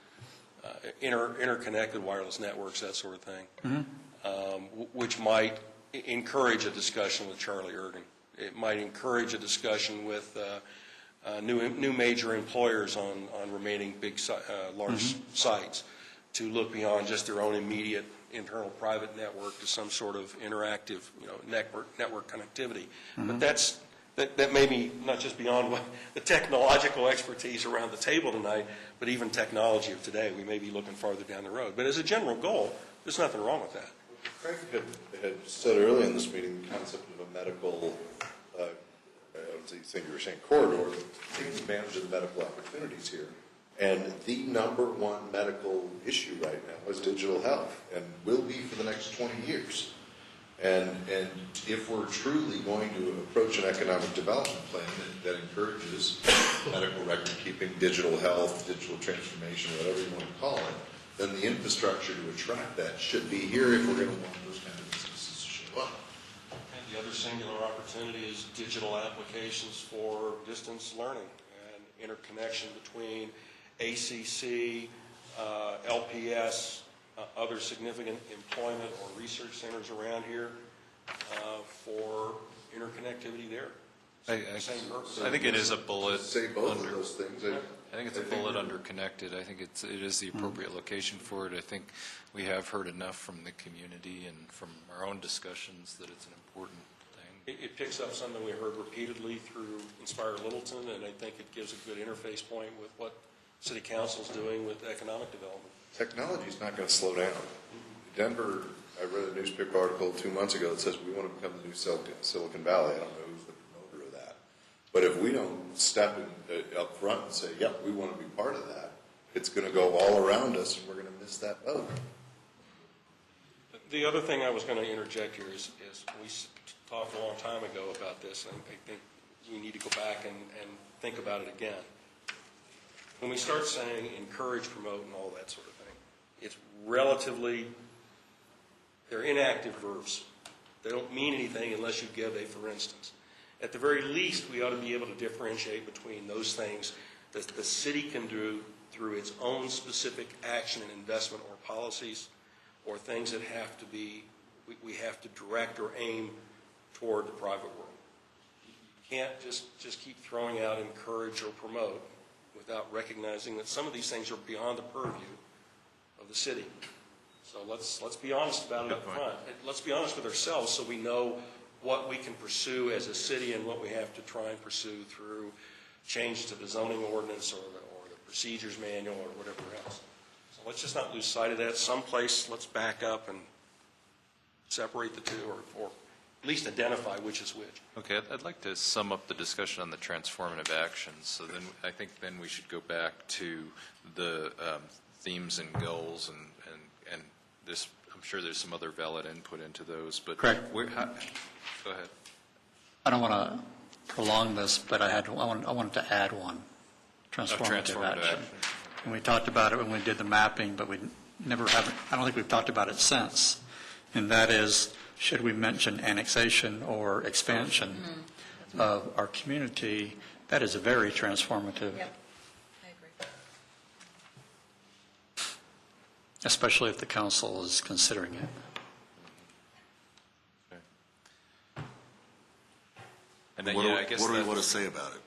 interconnected wireless networks, that sort of thing, which might encourage a discussion with Charlie Ergen. It might encourage a discussion with new major employers on remaining large sites to look beyond just their own immediate internal private network to some sort of interactive, network connectivity. But that may be not just beyond what the technological expertise around the table tonight, but even technology of today. We may be looking farther down the road. But as a general goal, there's nothing wrong with that. Craig had said earlier in this meeting the concept of a medical, I don't think you were saying corridor, taking advantage of the medical opportunities here. And the number one medical issue right now is digital health, and will be for the next 20 years. And if we're truly going to approach an economic development plan that encourages medical record keeping, digital health, digital transformation, whatever you want to call it, then the infrastructure to attract that should be here if we're going to want those kind of businesses to show up. And the other singular opportunity is digital applications for distance learning and interconnection between ACC, LPS, other significant employment or research centers around here for interconnectivity there. Same purpose. I think it is a bullet. Say both under- of those things. I think it's a bullet under connected. I think it is the appropriate location for it. I think we have heard enough from the community and from our own discussions that it's an important thing. It picks up something we heard repeatedly through Inspire Littleton, and I think it gives a good interface point with what City Council's doing with economic development. Technology's not going to slow down. Denver, I read a newspaper article 2 months ago that says we want to become the new Silicon Valley. I don't know who's the promoter of that. But if we don't step up front and say, yep, we want to be part of that, it's going to go all around us and we're going to miss that boat. The other thing I was going to interject here is we talked a long time ago about this, and I think we need to go back and think about it again. When we start saying encourage, promote, and all that sort of thing, it's relatively, they're inactive verbs. They don't mean anything unless you give a for instance. At the very least, we ought to be able to differentiate between those things that the city can do through its own specific action and investment or policies, or things that have to be, we have to direct or aim toward the private world. You can't just keep throwing out encourage or promote without recognizing that some of these things are beyond the purview of the city. So let's be honest about it up front. Let's be honest with ourselves so we know what we can pursue as a city and what we have to try and pursue through change to the zoning ordinance or the procedures manual or whatever else. So let's just not lose sight of that. Someplace, let's back up and separate the two or at least identify which is which. Okay, I'd like to sum up the discussion on the transformative actions. So then I think then we should go back to the themes and goals and this. I'm sure there's some other valid input into those, but Correct. go ahead. I don't want to prolong this, but I wanted to add one, transformative action. action. And we talked about it when we did the mapping, but we never have, I don't think we've talked about it since. And that is, should we mention annexation or expansion of our community? That is a very transformative. Yep, I agree. Especially if the council is considering it. And then, What I guess do we that- want to say about it?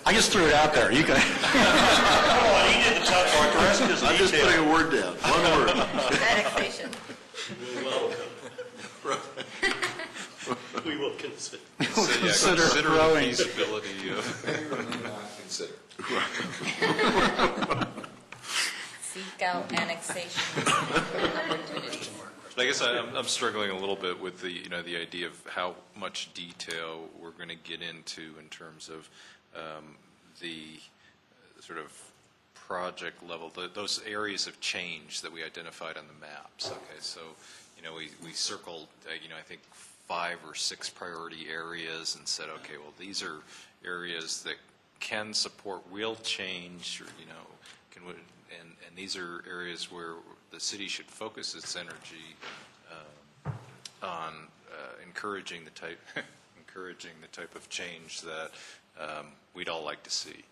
I just threw it out there. You can. Come on, he did the tough part. The rest is I'm just putting a word down, one word. Annexation. We will consider. Consider the growing. feasibility of. Consider. Seek out annexation opportunities. I guess I'm struggling a little bit with the idea of how much detail we're going to get into in terms of the sort of project level, those areas of change that we identified on the maps, okay? So, we circled, I think 5 or 6 priority areas and said, okay, well, these are areas that can support real change, or, and these are areas where the city should focus its energy on encouraging the type of change that we'd all like to see.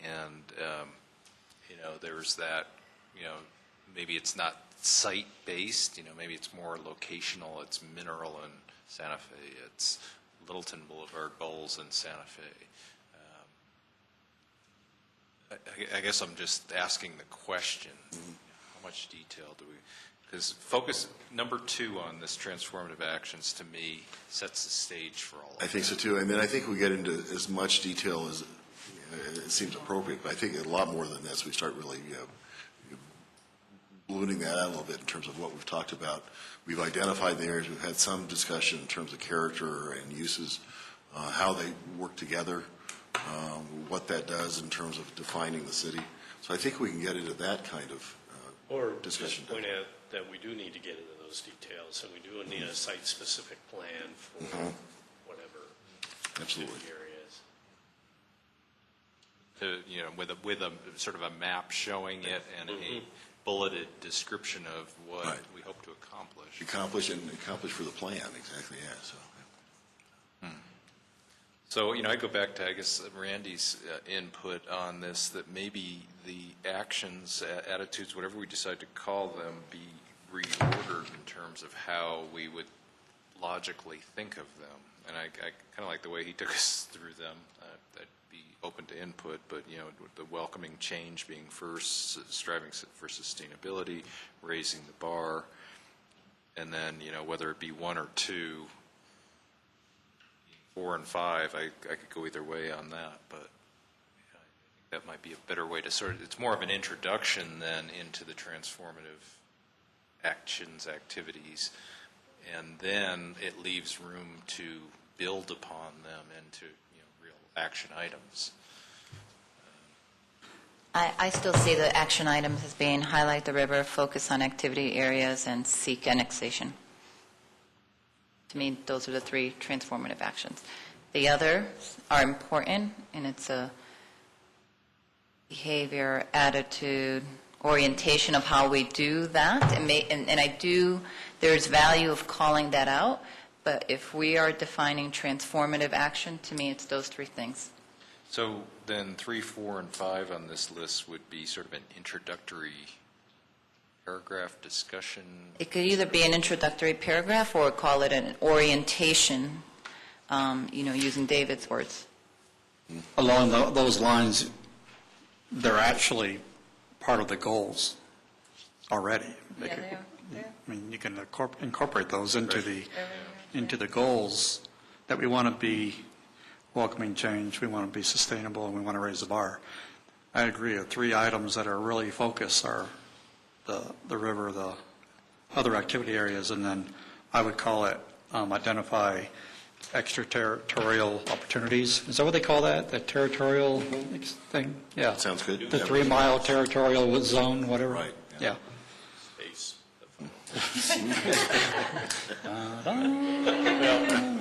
And, there's that, maybe it's not site-based, maybe it's more locational. It's Mineral in Santa Fe. It's Littleton Boulevard Bowles in Santa Fe. I guess I'm just asking the question, how much detail do we, because focus, number 2 on this transformative actions, to me, sets the stage for all of I think so too. I mean, I think we get into as much detail as it seems appropriate, but I think a lot more than this. We start really ballooning that out a little bit in terms of what we've talked about. We've identified the areas. We've had some discussion in terms of character and uses, how they work together, what that does in terms of defining the city. So I think we can get into that kind of discussion. Or just point out that we do need to get into those details, and we do need a site-specific plan for whatever Absolutely. areas. with a sort of a map showing it and a bulleted description of what we hope to accomplish. Accomplish for the plan, exactly, yeah. So, I go back to, I guess, Randy's input on this, that maybe the actions, attitudes, whatever we decide to call them, be reordered in terms of how we would logically think of them. And I kind of like the way he took us through them. I'd be open to input, but, the welcoming change being first, striving for sustainability, raising the bar, and then, whether it be 1 or 2, 4 and 5, I could go either way on that, but I think that might be a better way to it's more of an introduction then into the transformative actions, activities, and then it leaves room to build upon them into real action items. I still see the action items as being highlight the river, focus on activity areas, and seek annexation. To me, those are the 3 transformative actions. The others are important, and it's a behavior, attitude, orientation of how we do that. And I do, there's value of calling that out, but if we are defining transformative action, to me, it's those 3 things. So then 3, 4, and 5 on this list would be sort of an introductory paragraph discussion. It could either be an introductory paragraph or call it an orientation, using David's words. Along those lines, they're actually part of the goals already. Yeah, they are. I mean, you can incorporate those into the goals that we want to be welcoming change, we want to be sustainable, and we want to raise the bar. I agree. The 3 items that are really focused are the river, the other activity areas, and then I would call it identify extraterritorial opportunities. Is that what they call that? The territorial thing? Yeah. Sounds good. The 3-mile territorial zone, whatever. Right. Yeah. Space.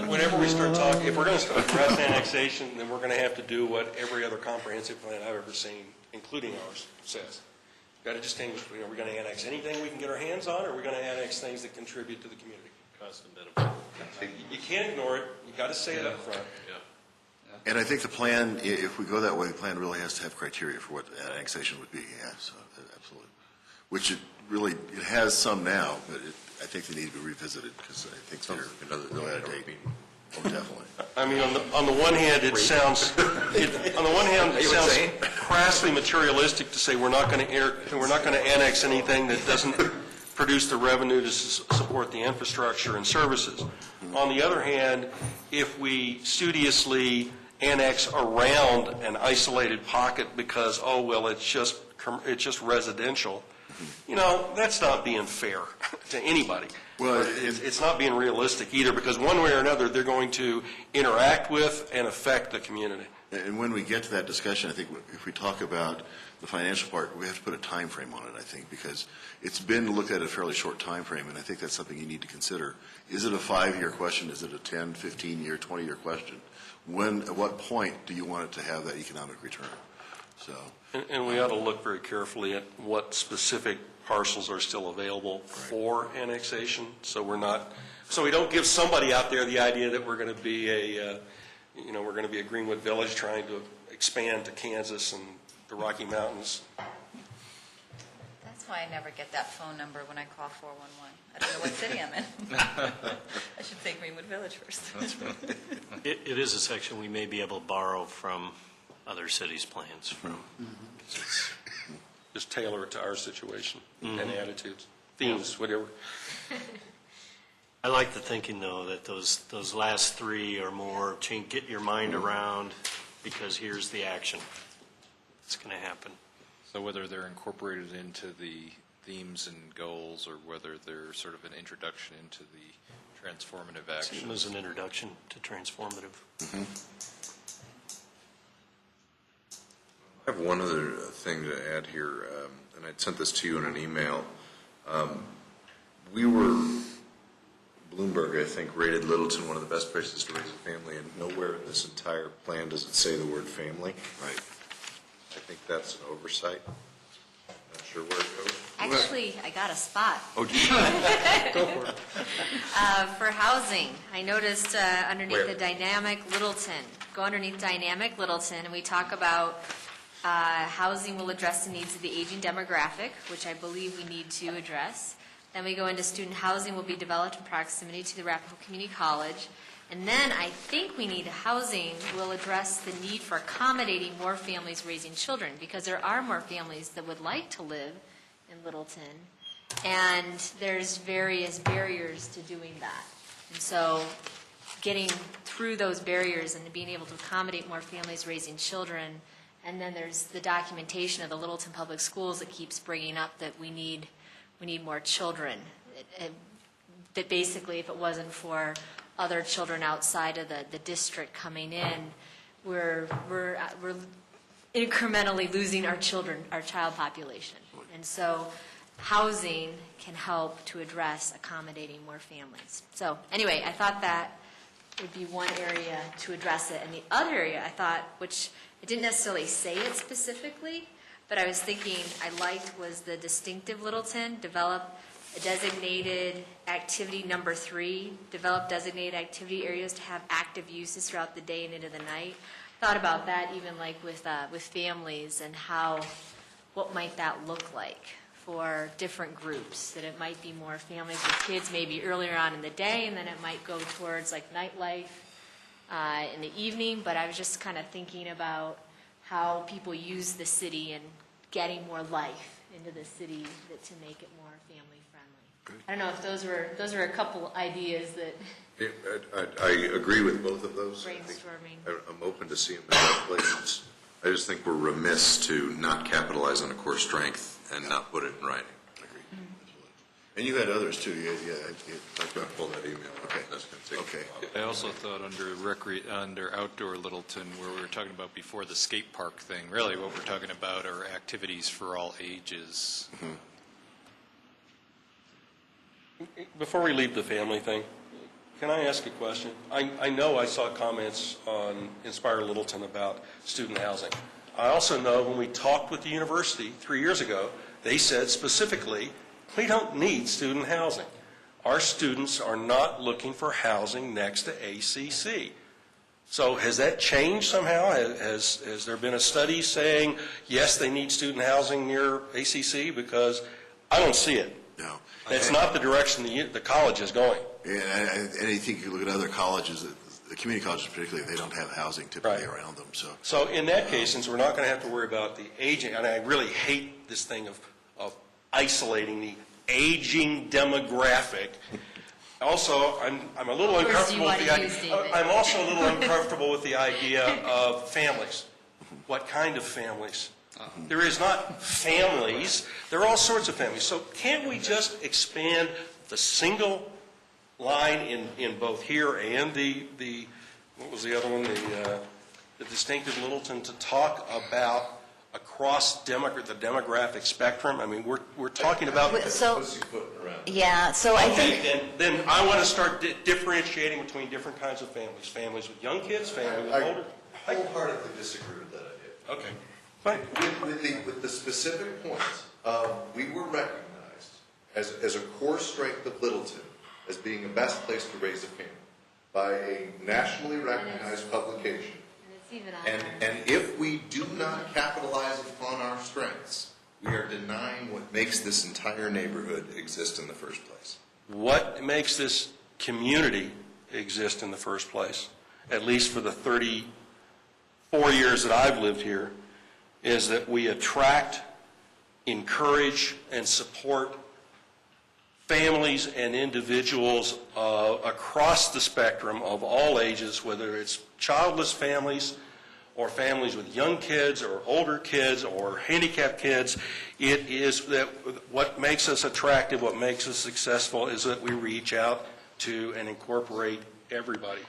Whenever we start talking, if we're going to address annexation, then we're going to have to do what every other comprehensive plan I've ever seen, including ours, says. Got to distinguish, are we going to annex anything we can get our hands on, or are we going to annex things that contribute to the community? Cost and benefit. You can't ignore it. You got to say it up front. And I think the plan, if we go that way, the plan really has to have criteria for what annexation would be, yeah, so, absolutely. Which it has some now, but I think they need to be revisited, because I think they're really out of date. Oh, definitely. I mean, on the one hand, it sounds crassly materialistic to say we're not going to annex anything that doesn't produce the revenue to support the infrastructure and services. On the other hand, if we studiously annex around an isolated pocket because, it's just residential, That's not being fair to anybody. Well, It's not being realistic either, because one way or another, they're going to interact with and affect the community. And when we get to that discussion, I think if we talk about the financial part, we have to put a time frame on it, I think, because it's been looked at a fairly short time frame, and I think that's something you need to consider. Is it a 5-year question? Is it a 10, 15-year, 20-year question? At what point do you want it to have that economic return? So, And we ought to look very carefully at what specific parcels are still available for annexation, so we don't give somebody out there the idea that we're going to be a Greenwood Village trying to expand to Kansas and the Rocky Mountains. That's why I never get that phone number when I call 411. I don't know what city I'm in. I should say Greenwood Village first. It is a section we may be able to borrow from other cities' plans from. Just tailor it to our situation and attitudes, themes, whatever. I like the thinking, though, that those last 3 or more, get your mind around, because here's the action. It's going to happen. So whether they're incorporated into the themes and goals, or whether they're sort of an introduction into the transformative action. It was an introduction to transformative. I have one other thing to add here, and I'd sent this to you in an email. Bloomberg, I think, rated Littleton one of the best places to raise a family, and nowhere in this entire plan does it say the word family. right. I think that's an oversight. Not sure where it goes. Actually, I got a spot. Oh, Go for it. For housing, I noticed underneath Where? the dynamic Littleton, go underneath dynamic Littleton, and we talk about housing will address the needs of the aging demographic, which I believe we need to address. Then we go into student housing will be developed in proximity to the Arapahoe Community College. And then I think we need housing will address the need for accommodating more families raising children, because there are more families that would like to live in Littleton, and there's various barriers to doing that. And so getting through those barriers and being able to accommodate more families raising children, and then there's the documentation of the Littleton Public Schools that keeps bringing up that we need more children. That basically, if it wasn't for other children outside of the district coming in, we're incrementally losing our child population. And so housing can help to address accommodating more families. So anyway, I thought that would be one area to address it. And the other area I thought, which I didn't necessarily say it specifically, but I was thinking I liked, was the distinctive Littleton, develop a designated activity number 3, develop designated activity areas to have active uses throughout the day and into the night. Thought about that even like with families, and what might that look like for different groups, that it might be more families with kids maybe earlier on in the day, and then it might go towards like nightlife in the evening. But I was just kind of thinking about how people use the city and getting more life into the city to make it more family friendly. I don't know if those were a couple ideas that I agree with both of those. brainstorming. I'm open to seeing them in other places. I just think we're remiss to not capitalize on a core strength and not put it in writing. And you had others, too. You talked I'll about. pull that email. Okay. That's going to take Okay. a while. I also thought under outdoor Littleton, where we were talking about before the skate park thing, really what we're talking about are activities for all ages. Before we leave the family thing, can I ask a question? I know I saw comments on Inspire Littleton about student housing. I also know when we talked with the university 3 years ago, they said specifically, we don't need student housing. Our students are not looking for housing next to ACC. So has that changed somehow? Has there been a study saying, yes, they need student housing near ACC? Because I don't see it. No. That's not the direction the college is going. Yeah, and I think you look at other colleges, the community colleges particularly, they don't have housing typically Right. around them. So in that case, since we're not going to have to worry about the aging, and I really hate this thing of isolating the aging demographic. Also, I'm a little What words do you uncomfortable with want the to idea. use, David? I'm also a little uncomfortable with the idea of families. What kind of families? There is not families. There are all sorts of families. So can't we just expand the single line in both here and the what was the other one, the distinctive Littleton, to talk about across the demographic spectrum? I mean, we're talking about... So, yeah, so I think... Okay, then I want to start differentiating between different kinds of families. Families with young kids, families with older... I wholeheartedly disagree with that idea. Okay, fine. With the specific points, we were recognized as a core strength of Littleton as being the best place to raise a family by a nationally recognized publication. And if we do not capitalize upon our strengths, we are denying what makes this entire neighborhood exist in the first place. What makes this community exist in the first place, at least for the 34 years that I've lived here, is that we attract, encourage, and support families and individuals across the spectrum of all ages, whether it's childless families or families with young kids or older kids or handicapped kids. It is that what makes us attractive, what makes us successful, is that we reach out to and incorporate everybody.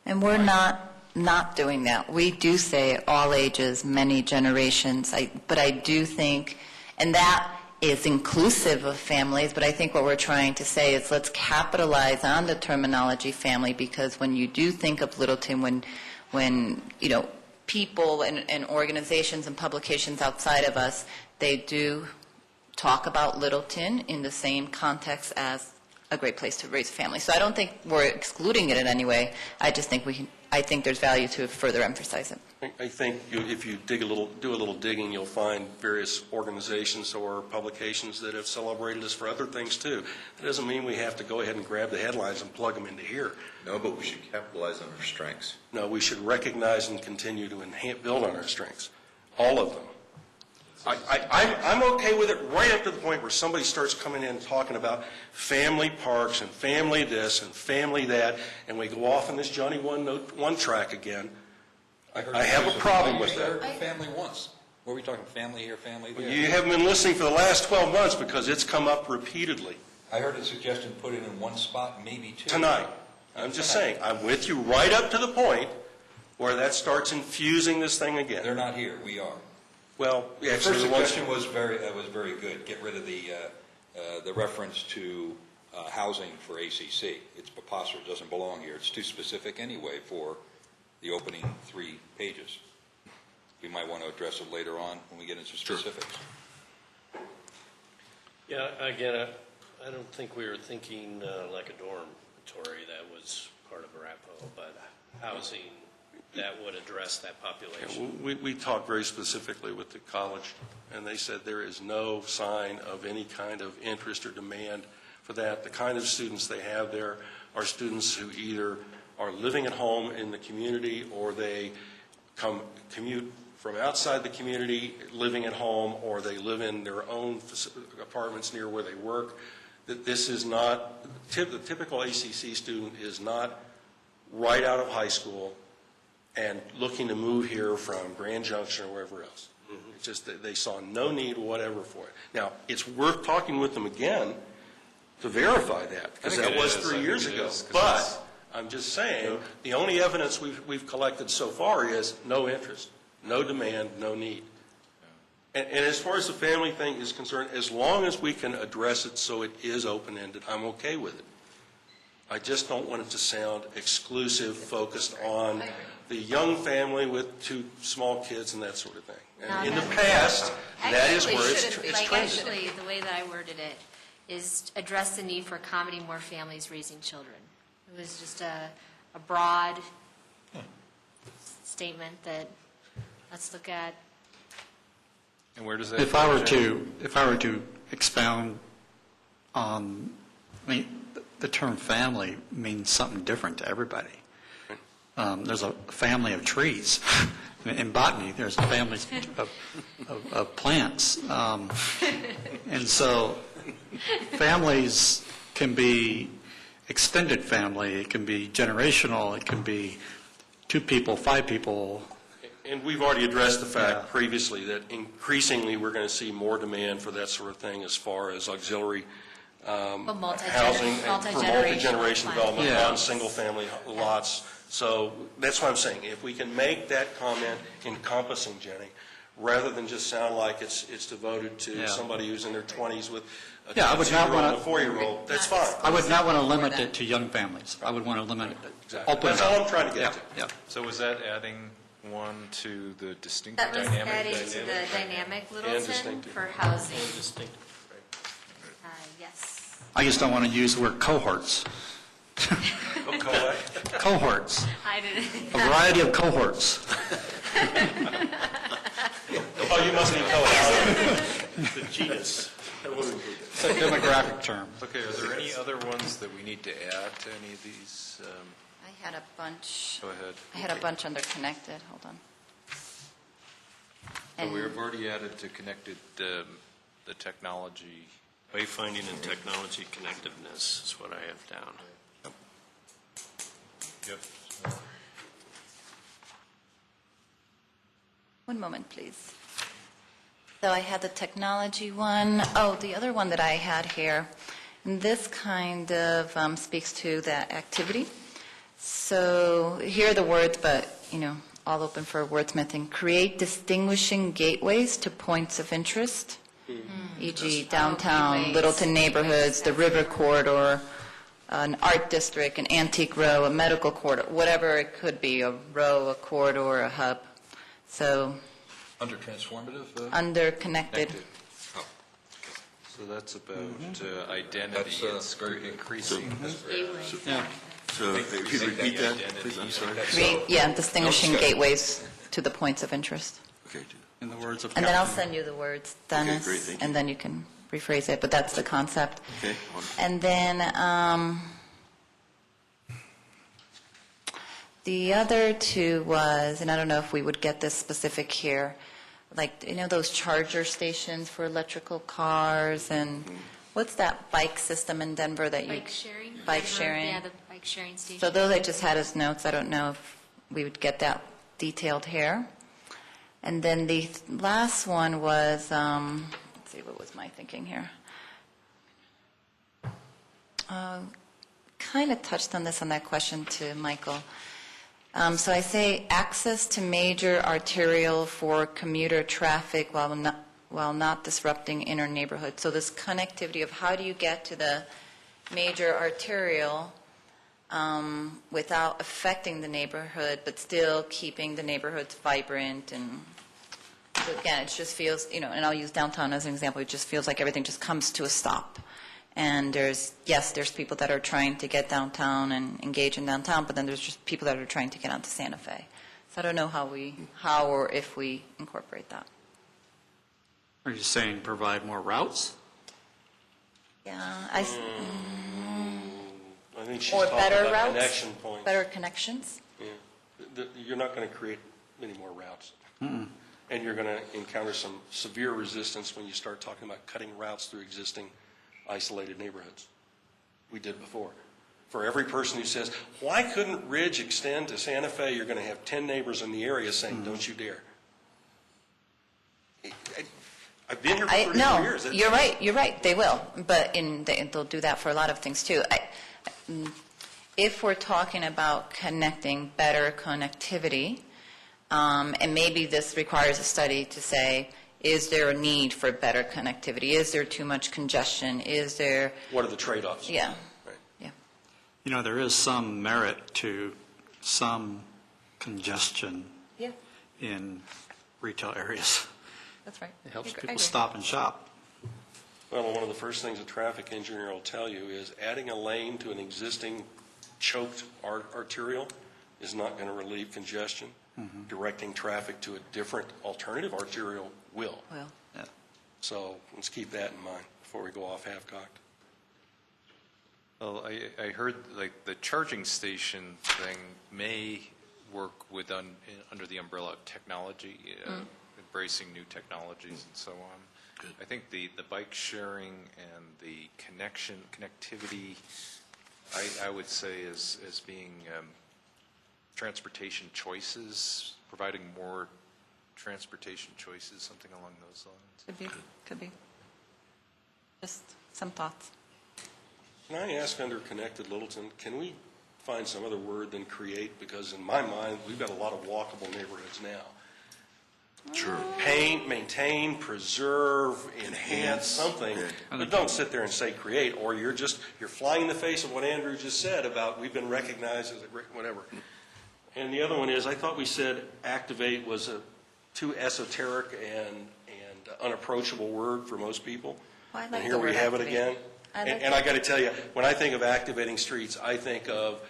And we're not doing that. We do say all ages, many generations, but I do think, and that is inclusive of families, but I think what we're trying to say is let's capitalize on the terminology family, because when you do think of Littleton, when you know, people and organizations and publications outside of us, they do talk about Littleton in the same context as a great place to raise a family. So I don't think we're excluding it in any way. I just think I think there's value to further emphasize it. I think if you do a little digging, you'll find various organizations or publications that have celebrated us for other things too. That doesn't mean we have to go ahead and grab the headlines and plug them into here. No, but we should capitalize on our strengths. No, we should recognize and continue to build on our strengths, all of them. I'm okay with it right up to the point where somebody starts coming in and talking about family parks and family this and family that, and we go off on this Johnny one track again. I have a problem with that. Family once. Were we talking family here, family there? You haven't been listening for the last 12 months because it's come up repeatedly. I heard a suggestion, put it in one spot, maybe two. Tonight. I'm just saying, I'm with you right up to the point where that starts infusing this thing again. They're not here, we are. Well, The actually, first the ones... suggestion was very good. Get rid of the reference to housing for ACC. It's preposterous, it doesn't belong here. It's too specific anyway for the opening 3 pages. We might want to address it later on when we get into specifics. Yeah, again, I don't think we were thinking like a dormitory that was part of Arapahoe, but housing that would address that population. We talked very specifically with the college, and they said there is no sign of any kind of interest or demand for that. The kind of students they have there are students who either are living at home in the community or they commute from outside the community, living at home, or they live in their own apartments near where they work. This is not, the typical ACC student is not right out of high school and looking to move here from Grand Junction or wherever else. It's just that they saw no need whatever for it. Now, it's worth talking with them again to verify that, because that was 3 years ago. But I'm just saying, the only evidence we've collected so far is no interest, no demand, no need. And as far as the family thing is concerned, as long as we can address it so it is open-ended, I'm okay with it. I just don't want it to sound exclusive, focused on the young family with 2 small kids and that sort of thing. And in the past, that is where it's trended. Actually, the way that I worded it is address the need for accommodating more families raising children. It was just a broad statement that let's look at. And where does that? If I were to expound on, I mean, the term family means something different to everybody. There's a family of trees. In botany, there's families of plants. And so families can be extended family, it can be generational, it can be 2 people, 5 people. And we've already addressed the Yeah. fact previously that increasingly we're going to see more demand for that sort of thing as far as auxiliary housing and for multi-generation development Yeah. on single-family lots. So that's what I'm saying. If we can make that comment encompassing, Jenny, rather than just sound like it's devoted to Yeah. somebody who's in their 20s with a Yeah, I would not 2-year-old wanna- and a 4-year-old, that's fine. I would not want to limit it to young families. I would want to limit it, Exactly. open it That's all up. I'm trying to Yeah, get to. yeah. So was that adding one to the distinct That was dynamic? adding to the dynamic Littleton distinctive. for housing. Yes. I just don't want to use the word cohorts. Okay. Cohorts, I didn't. a variety of cohorts. Oh, you must be co-housing. The genus. It's a demographic term. Okay, are there any other ones that we need to add to any of these? I had a bunch. Go ahead. I had a bunch under connected, hold on. So we've already added to connected the technology. Wayfinding and technology connectiveness is what I have down. Yep. One moment, please. So I had the technology one. Oh, the other one that I had here, and this kind of speaks to that activity. So here are the words, but, all open for wordsmithing. Create distinguishing gateways to points of interest, e.g. downtown, gateways. Littleton neighborhoods, the river corridor, an art district, an antique row, a medical corridor, whatever it could be, a row, a corridor, a hub. So Under transformative? under connected. So that's about identity. That's, It's very good. increasing. Yeah. So if you repeat that, please, I'm sorry. Yeah, distinguishing Okay. gateways to the points of interest. Okay, In the words of And then I'll Captain. send you the words, great, Dennis, thank you. and then you can rephrase it, but that's the concept. okay. Wonderful. And then the other two was, and I don't know if we would get this specific here, like, those charger stations for electrical cars, and what's that bike system in Denver that you... Bike sharing? Bike sharing. Yeah, the bike sharing station. So those I just had as notes. I don't know if we would get that detailed here. And then the last one was, let's see, what was my thinking here? Kind of touched on this on that question to Michael. So I say access to major arterial for commuter traffic while not disrupting inner neighborhoods. So this connectivity of how do you get to the major arterial without affecting the neighborhood, but still keeping the neighborhoods vibrant. And so again, it just feels, and I'll use downtown as an example, it just feels like everything just comes to a stop. And there's people that are trying to get downtown and engage in downtown, but then there's just people that are trying to get onto Santa Fe. So I don't know how or if we incorporate that. Are you saying provide more routes? Yeah, I think she's or talking better about routes, connection points. better connections. Yeah. You're not going to create many more routes. And you're going to encounter some severe resistance when you start talking about cutting routes through existing isolated neighborhoods. We did before. For every person who says, why couldn't Ridge extend to Santa Fe, you're going to have 10 neighbors in the area saying, don't you dare. I've been here for 34 No, years. you're right, they will, but they'll do that for a lot of things too. If we're talking about connecting, better connectivity, and maybe this requires a study to say, is there a need for better connectivity? Is there too much congestion? Is there, What are the trade-offs? yeah, Right. yeah. There is some merit to some congestion Yeah, in retail areas. that's right. It helps I people agree. stop and shop. Well, one of the first things a traffic engineer will tell you is adding a lane to an existing choked arterial is not going to relieve congestion. Directing traffic to a different alternative arterial will. Well, Yeah. So let's keep that in mind before we go off half-cocked. Well, I heard like the charging station thing may work under the umbrella of technology, embracing new technologies and so on. I think the bike sharing and the connectivity, I would say as being transportation choices, providing more transportation choices, something along those lines. Could be. Just some thoughts. Can I ask under connected Littleton, can we find some other word than create? Because in my mind, we've got a lot of walkable neighborhoods now. Sure. Paint, maintain, preserve, enhance, something. But don't sit there and say create, or you're flying in the face of what Andrew just said about we've been recognized as a great whatever. And the other one is, I thought we said activate was a too esoteric and unapproachable word for most people. Well, I like And here the we word have it activate. again. I like And I got to tell you, when I think of activating streets, I think of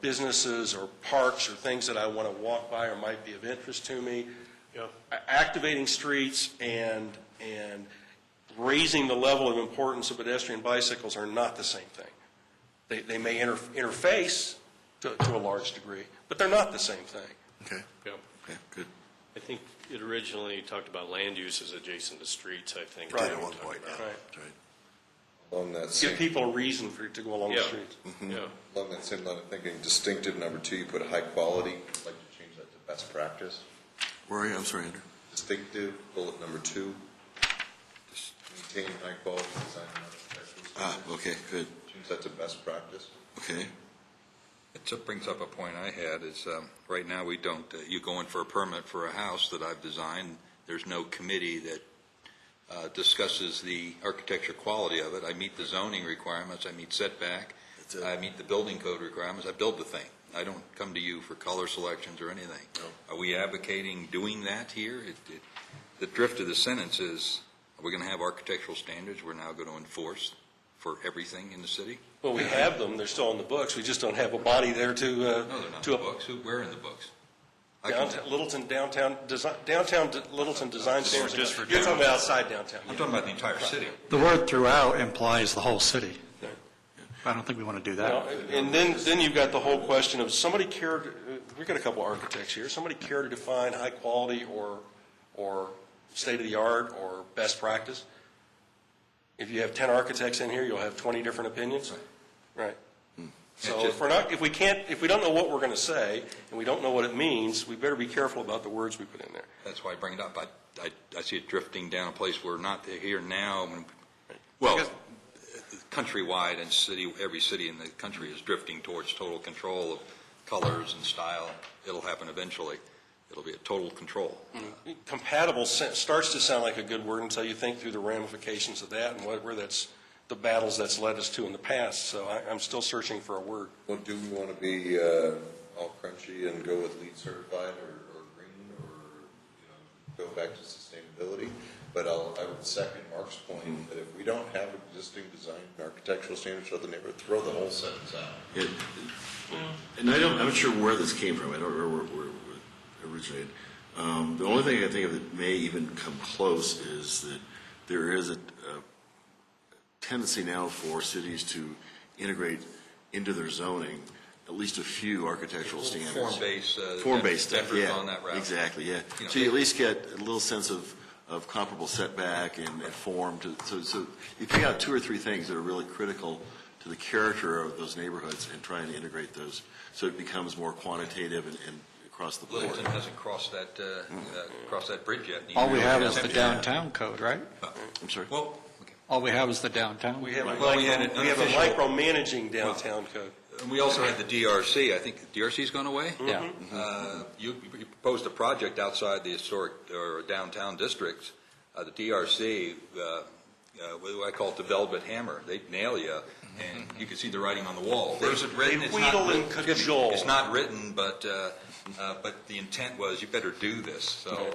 businesses or parks or things that I want to walk by or might be of interest to me. Activating streets and raising the level of importance of pedestrian bicycles are not the same thing. They may interface to a large degree, but they're not the same thing. Okay. Yeah. Okay, good. I think it originally talked about land uses adjacent to streets, I think. Right. At one point, yeah. Right. That's right. Along that Give same, people a reason to go along the Yeah. streets. Yeah. along that same line of thinking, distinctive number 2, you put high quality. I'd like to change that to best practice. Where are you? I'm sorry, Andrew. Distinctive, bullet number 2. Maintain high quality design and architectural standards. Okay, good. Change that to best practice. Okay. It brings up a point I had is right now we don't, you go in for a permit for a house that I've designed, there's no committee that discusses the architecture quality of it. I meet the zoning requirements, I meet setback, That's it. I meet the building code requirements, I build the thing. I don't come to you for color selections or anything. No. Are we advocating doing that here? The drift of the sentence is, are we going to have architectural standards we're now going to enforce for everything in the city? Well, we have them, they're still in the books, we just don't have a body there to. No, they're not in the books. Where in the books? Littleton downtown Littleton design standards. just for You're talking about outside downtown. I'm talking about the entire city. The word throughout implies the whole city. I don't think we want to do Well, that. and then you've got the whole question of somebody cared, we've got a couple architects here, somebody care to define high quality or state of the art or best practice? If you have 10 architects in here, you'll have 20 different opinions? Right. So if we don't know what we're going to say, and we don't know what it means, we better be careful about the words we put in there. That's why I bring it up. I see it drifting down a place we're not here now. Well, countrywide and every city in the country is drifting towards total control of colors and style. It'll happen eventually. It'll be a total control. Compatible starts to sound like a good word until you think through the ramifications of that and where that's the battles that's led us to in the past. So I'm still searching for a word. Well, do we want to be all crunchy and go with LEED certified or green or go back to sustainability? But I would second Mark's point that if we don't have existing design and architectural standards for the neighborhood, throw the whole sentence out. And I'm not sure where this came from. I don't remember where it originated. The only thing I think of that may even come close is that there is a tendency now for cities to integrate into their zoning at least a few architectural standards. Form-based stuff, Denver's yeah. on that route. Exactly, yeah. You know, So you at least get a little sense of comparable setback and form. So you pick out 2 or 3 things that are really critical to the character of those neighborhoods and trying to integrate those so it becomes more quantitative and across the board. Littleton hasn't crossed that bridge yet. All we have is the downtown code, right? I'm sorry? Well, okay. All we have is the downtown. We have, Well, we had an we have a unofficial- micromanaging downtown code. And we also had the DRC. I think the DRC's gone away. Yeah. You proposed a project outside the historic or downtown districts. The DRC, I call it the velvet hammer. They nail you, and you can see the writing on the wall. There's it written. They It's not wheedle and written. cajole. It's not written, but the intent was you better do this. So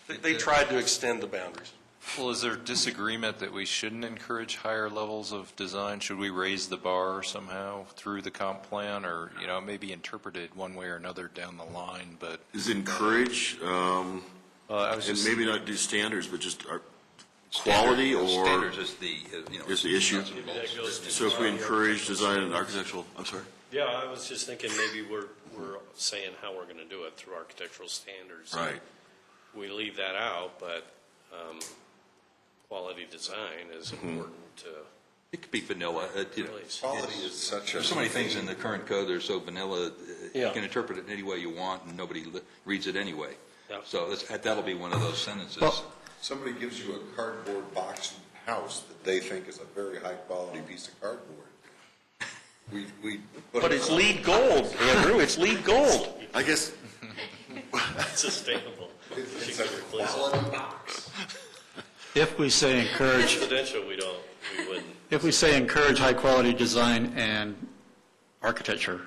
They tried to extend the boundaries. Well, is there disagreement that we shouldn't encourage higher levels of design? Should we raise the bar somehow through the comp plan, or, maybe interpreted one way or another down the line, but... Is encourage, I was and just... maybe not do standards, but just quality or standards is is the issue? nuts and bolts. So if we encourage design and architectural, I'm sorry? Yeah, I was just thinking maybe we're saying how we're going to do it through architectural standards. Right. We leave that out, but quality design is important to It could be vanilla. place. Quality is such a... There's so many things in the current code that are so vanilla. Yeah. You can interpret it any way you want, and nobody reads it anyway. Yeah. So that'll be one of those sentences. Well- Somebody gives you a cardboard box house that they think is a very high-quality piece of cardboard. We put But it it's on- LEED gold, Andrew, it's LEED gold. I guess, Sustainable. It's a quality box. If we say encourage, Residential, we wouldn't. if we say encourage high-quality design and architecture,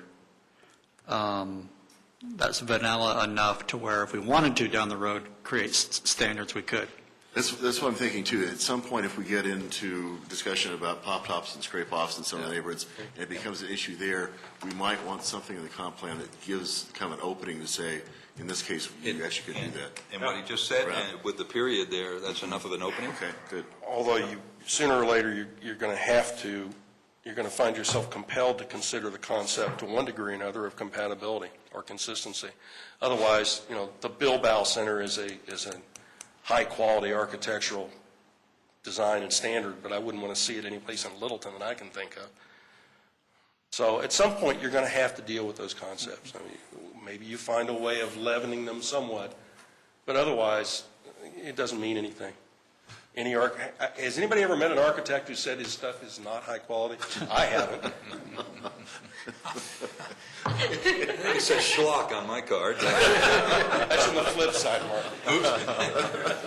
that's vanilla enough to where if we wanted to down the road create standards, we could. that's what I'm thinking too. At some point, if we get into discussion about pop-tops and scrape-offs in some of the neighborhoods, and it becomes an issue there, we might want something in the comp plan that gives kind of an opening to say, in this case, you actually could do that. And what he just said, Right. and with the period there, that's enough of an opening. Okay, good. Although sooner or later, you're going to find yourself compelled to consider the concept to one degree or another of compatibility or consistency. Otherwise, the Bilbao Center is a high-quality architectural design and standard, but I wouldn't want to see it any place in Littleton that I can think of. So at some point, you're going to have to deal with those concepts. I mean, maybe you find a way of leavening them somewhat, but otherwise, it doesn't mean anything. Has anybody ever met an architect who said his stuff is not high quality? I haven't. It says schlock on my card. That's on the flip side, Mark.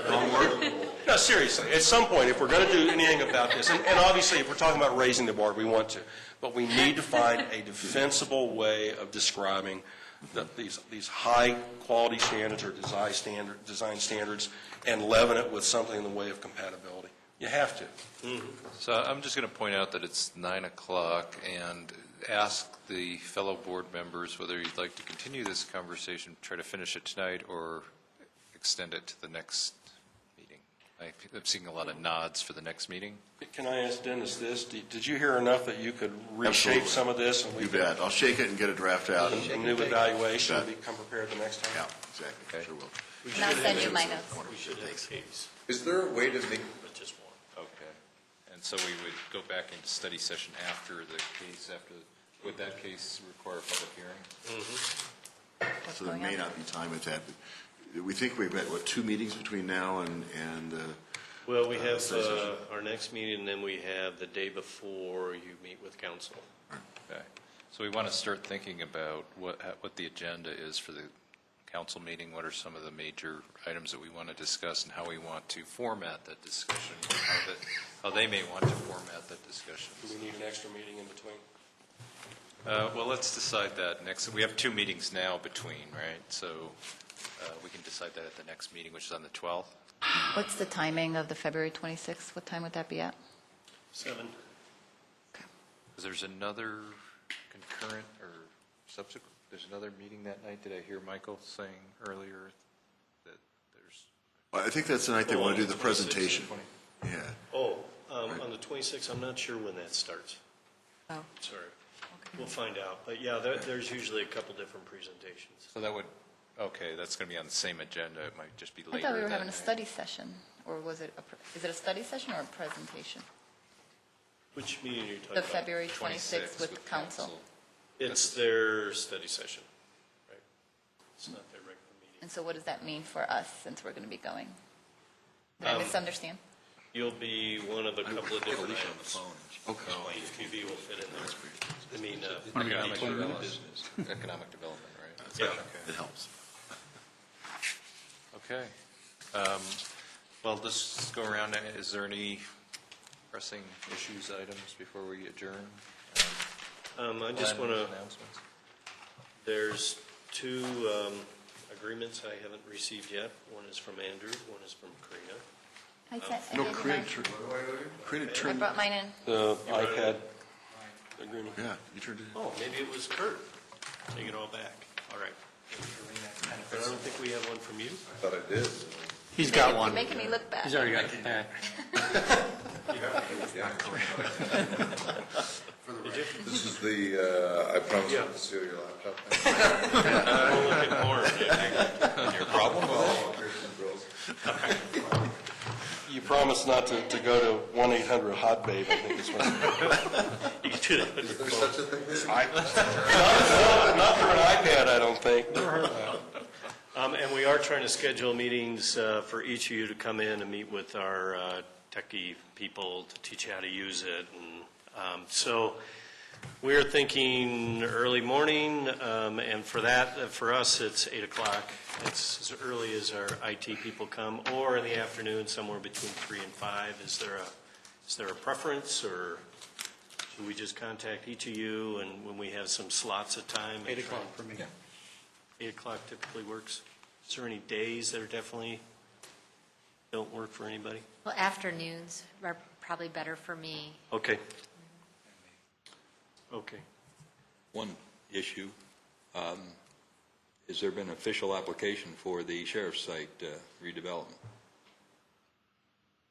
Wrong word? No, seriously, at some point, if we're going to do anything about this, and obviously, if we're talking about raising the bar, we want to, but we need to find a defensible way of describing these high-quality standards or design standards and leaven it with something in the way of compatibility. You have to. So I'm just going to point out that it's 9 o'clock and ask the fellow board members whether you'd like to continue this conversation, try to finish it tonight, or extend it to the next meeting. I'm seeing a lot of nods for the next meeting. Can I ask Dennis this? Did you hear enough that you could reshape Absolutely. some of this? And we You could bet. I'll shake it and get a draft out. a new evaluation and Bet. become prepared the next time? Yeah, exactly. Okay. Sure will. And I'll send you my notes. We should have a case, Is there a way to make, but just one. Okay. And so we would go back into study session after the case, would that case require a public hearing? So there may not be time at that, but we think we've got, 2 meetings between now and Well, we have study session. our next meeting, and then we have the day before you meet with council. Okay. So we want to start thinking about what the agenda is for the council meeting, what are some of the major items that we want to discuss, and how we want to format that discussion, how they may want to format that discussion. Do we need an extra meeting in between? Well, let's decide that next. We have 2 meetings now between, right? So we can decide that at the next meeting, which is on the 12th. What's the timing of the February 26th? What time would that be at? 7. Because there's another concurrent or subsequent, there's another meeting that night. Did I hear Michael saying earlier that there's? Well, I think that's the night they want to do the presentation. Yeah. Oh, on the 26th, I'm not sure when that starts. Oh, Sorry. We'll find out. But yeah, there's usually a couple different presentations. So that would, okay, that's going to be on the same agenda. It might just be later. I thought we were that having a night. study session, or is it a study session or a presentation? Which meeting are you talking The about? February 26th with council. It's their study session, right? It's not their regular meeting. And so what does that mean for us, since we're going to be going? Did I misunderstand? You'll be one of a couple of different Alicia on the items. phone. HPV will fit in there. I mean, Economic Between development. business. Economic development, right? yeah. It helps. Okay. Well, let's go around. Is there any pressing issues, items before we adjourn? I just want to, Announcements? there's 2 agreements I haven't received yet. One is from Andrew, one is from Karina. I No, gave you create mine. a I trim. brought mine in. The iPad agreement. Yeah, you turned it in. Oh, maybe it was Kurt. Take it all back. All right. But I don't think we have one from you. I thought I did. He's got You're one. making me look bad. He's already got it back. This is the, I promise not to steal your laptop. I'm looking more. Your problem? Oh, here's some girls. You promise not to go to 1-800-HOT-BABE, I think is what. You can do that. Is there such a thing? Not for an iPad, I don't think. And we are trying to schedule meetings for each of you to come in and meet with our techie people to teach you how to use it. And so we're thinking early morning, and for that, for us, it's 8 o'clock. It's as early as our IT people come, or in the afternoon, somewhere between 3 and 5. Is there a preference, or should we just contact each of you and when we have some slots of time? 8 o'clock for me. 8 o'clock typically works. Is there any days that are definitely don't work for anybody? Well, afternoons are probably better for me. Okay. Okay. One issue, has there been an official application for the sheriff's site redevelopment?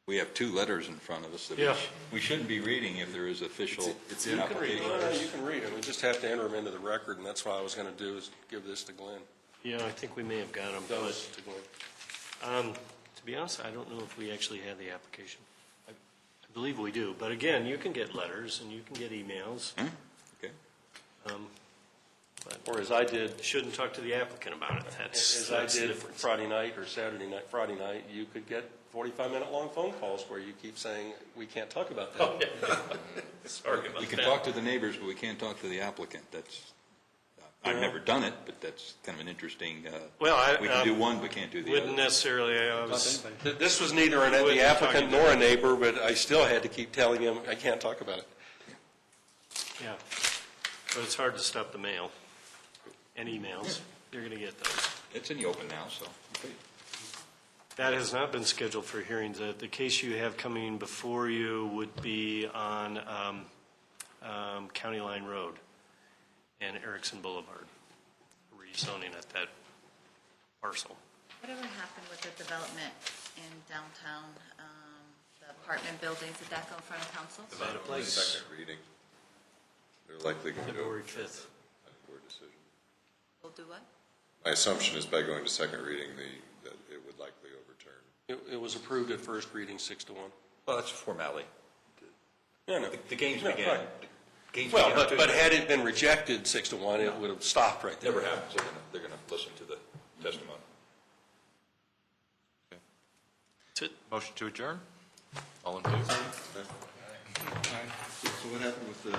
We have 2 letters in front of us that Yeah. we shouldn't be reading if there is official application. You can read it. We just have to enter them into the record, and that's what I was going to do, is give this to Glenn. Yeah, I think we may have got them. Those to Glenn. To be honest, I don't know if we actually have the application. I believe we do, but again, you can get letters and you can get emails. Okay. Or as I did, Shouldn't talk to the applicant about it. as I That's the did difference. Friday night or Friday night, you could get 45-minute long phone calls where you keep saying, we can't talk about that. Sorry about We can that. talk to the neighbors, but we can't talk to the applicant. That's, I've never done it, but that's kind of an interesting, Well, we can do one but can't do the Wouldn't other. necessarily, This was neither the Wouldn't applicant talk nor a neighbor, but I still had to keep telling him, I can't talk about it. yeah. But it's hard to stop the mail and emails. You're going to get those. It's in the open now, so. That has not been scheduled for hearings. The case you have coming before you would be on County Line Road and Erickson Boulevard, rezoning at that parcel. Whatever happened with the development in downtown, the apartment buildings, did that go in front of council? About a place. Second reading. They're likely going to go February for 5th. a board decision. We'll do what? My assumption is by going to second reading, that it would likely overturn. It was approved at first reading 6-1. Well, that's formality. No. The games No, began. right. The games Well, began but had it been rejected 6-1, it would have stopped right there. Never happens. They're going to listen to the testimony. That's it. Motion to adjourn? All in favor? So what happened with the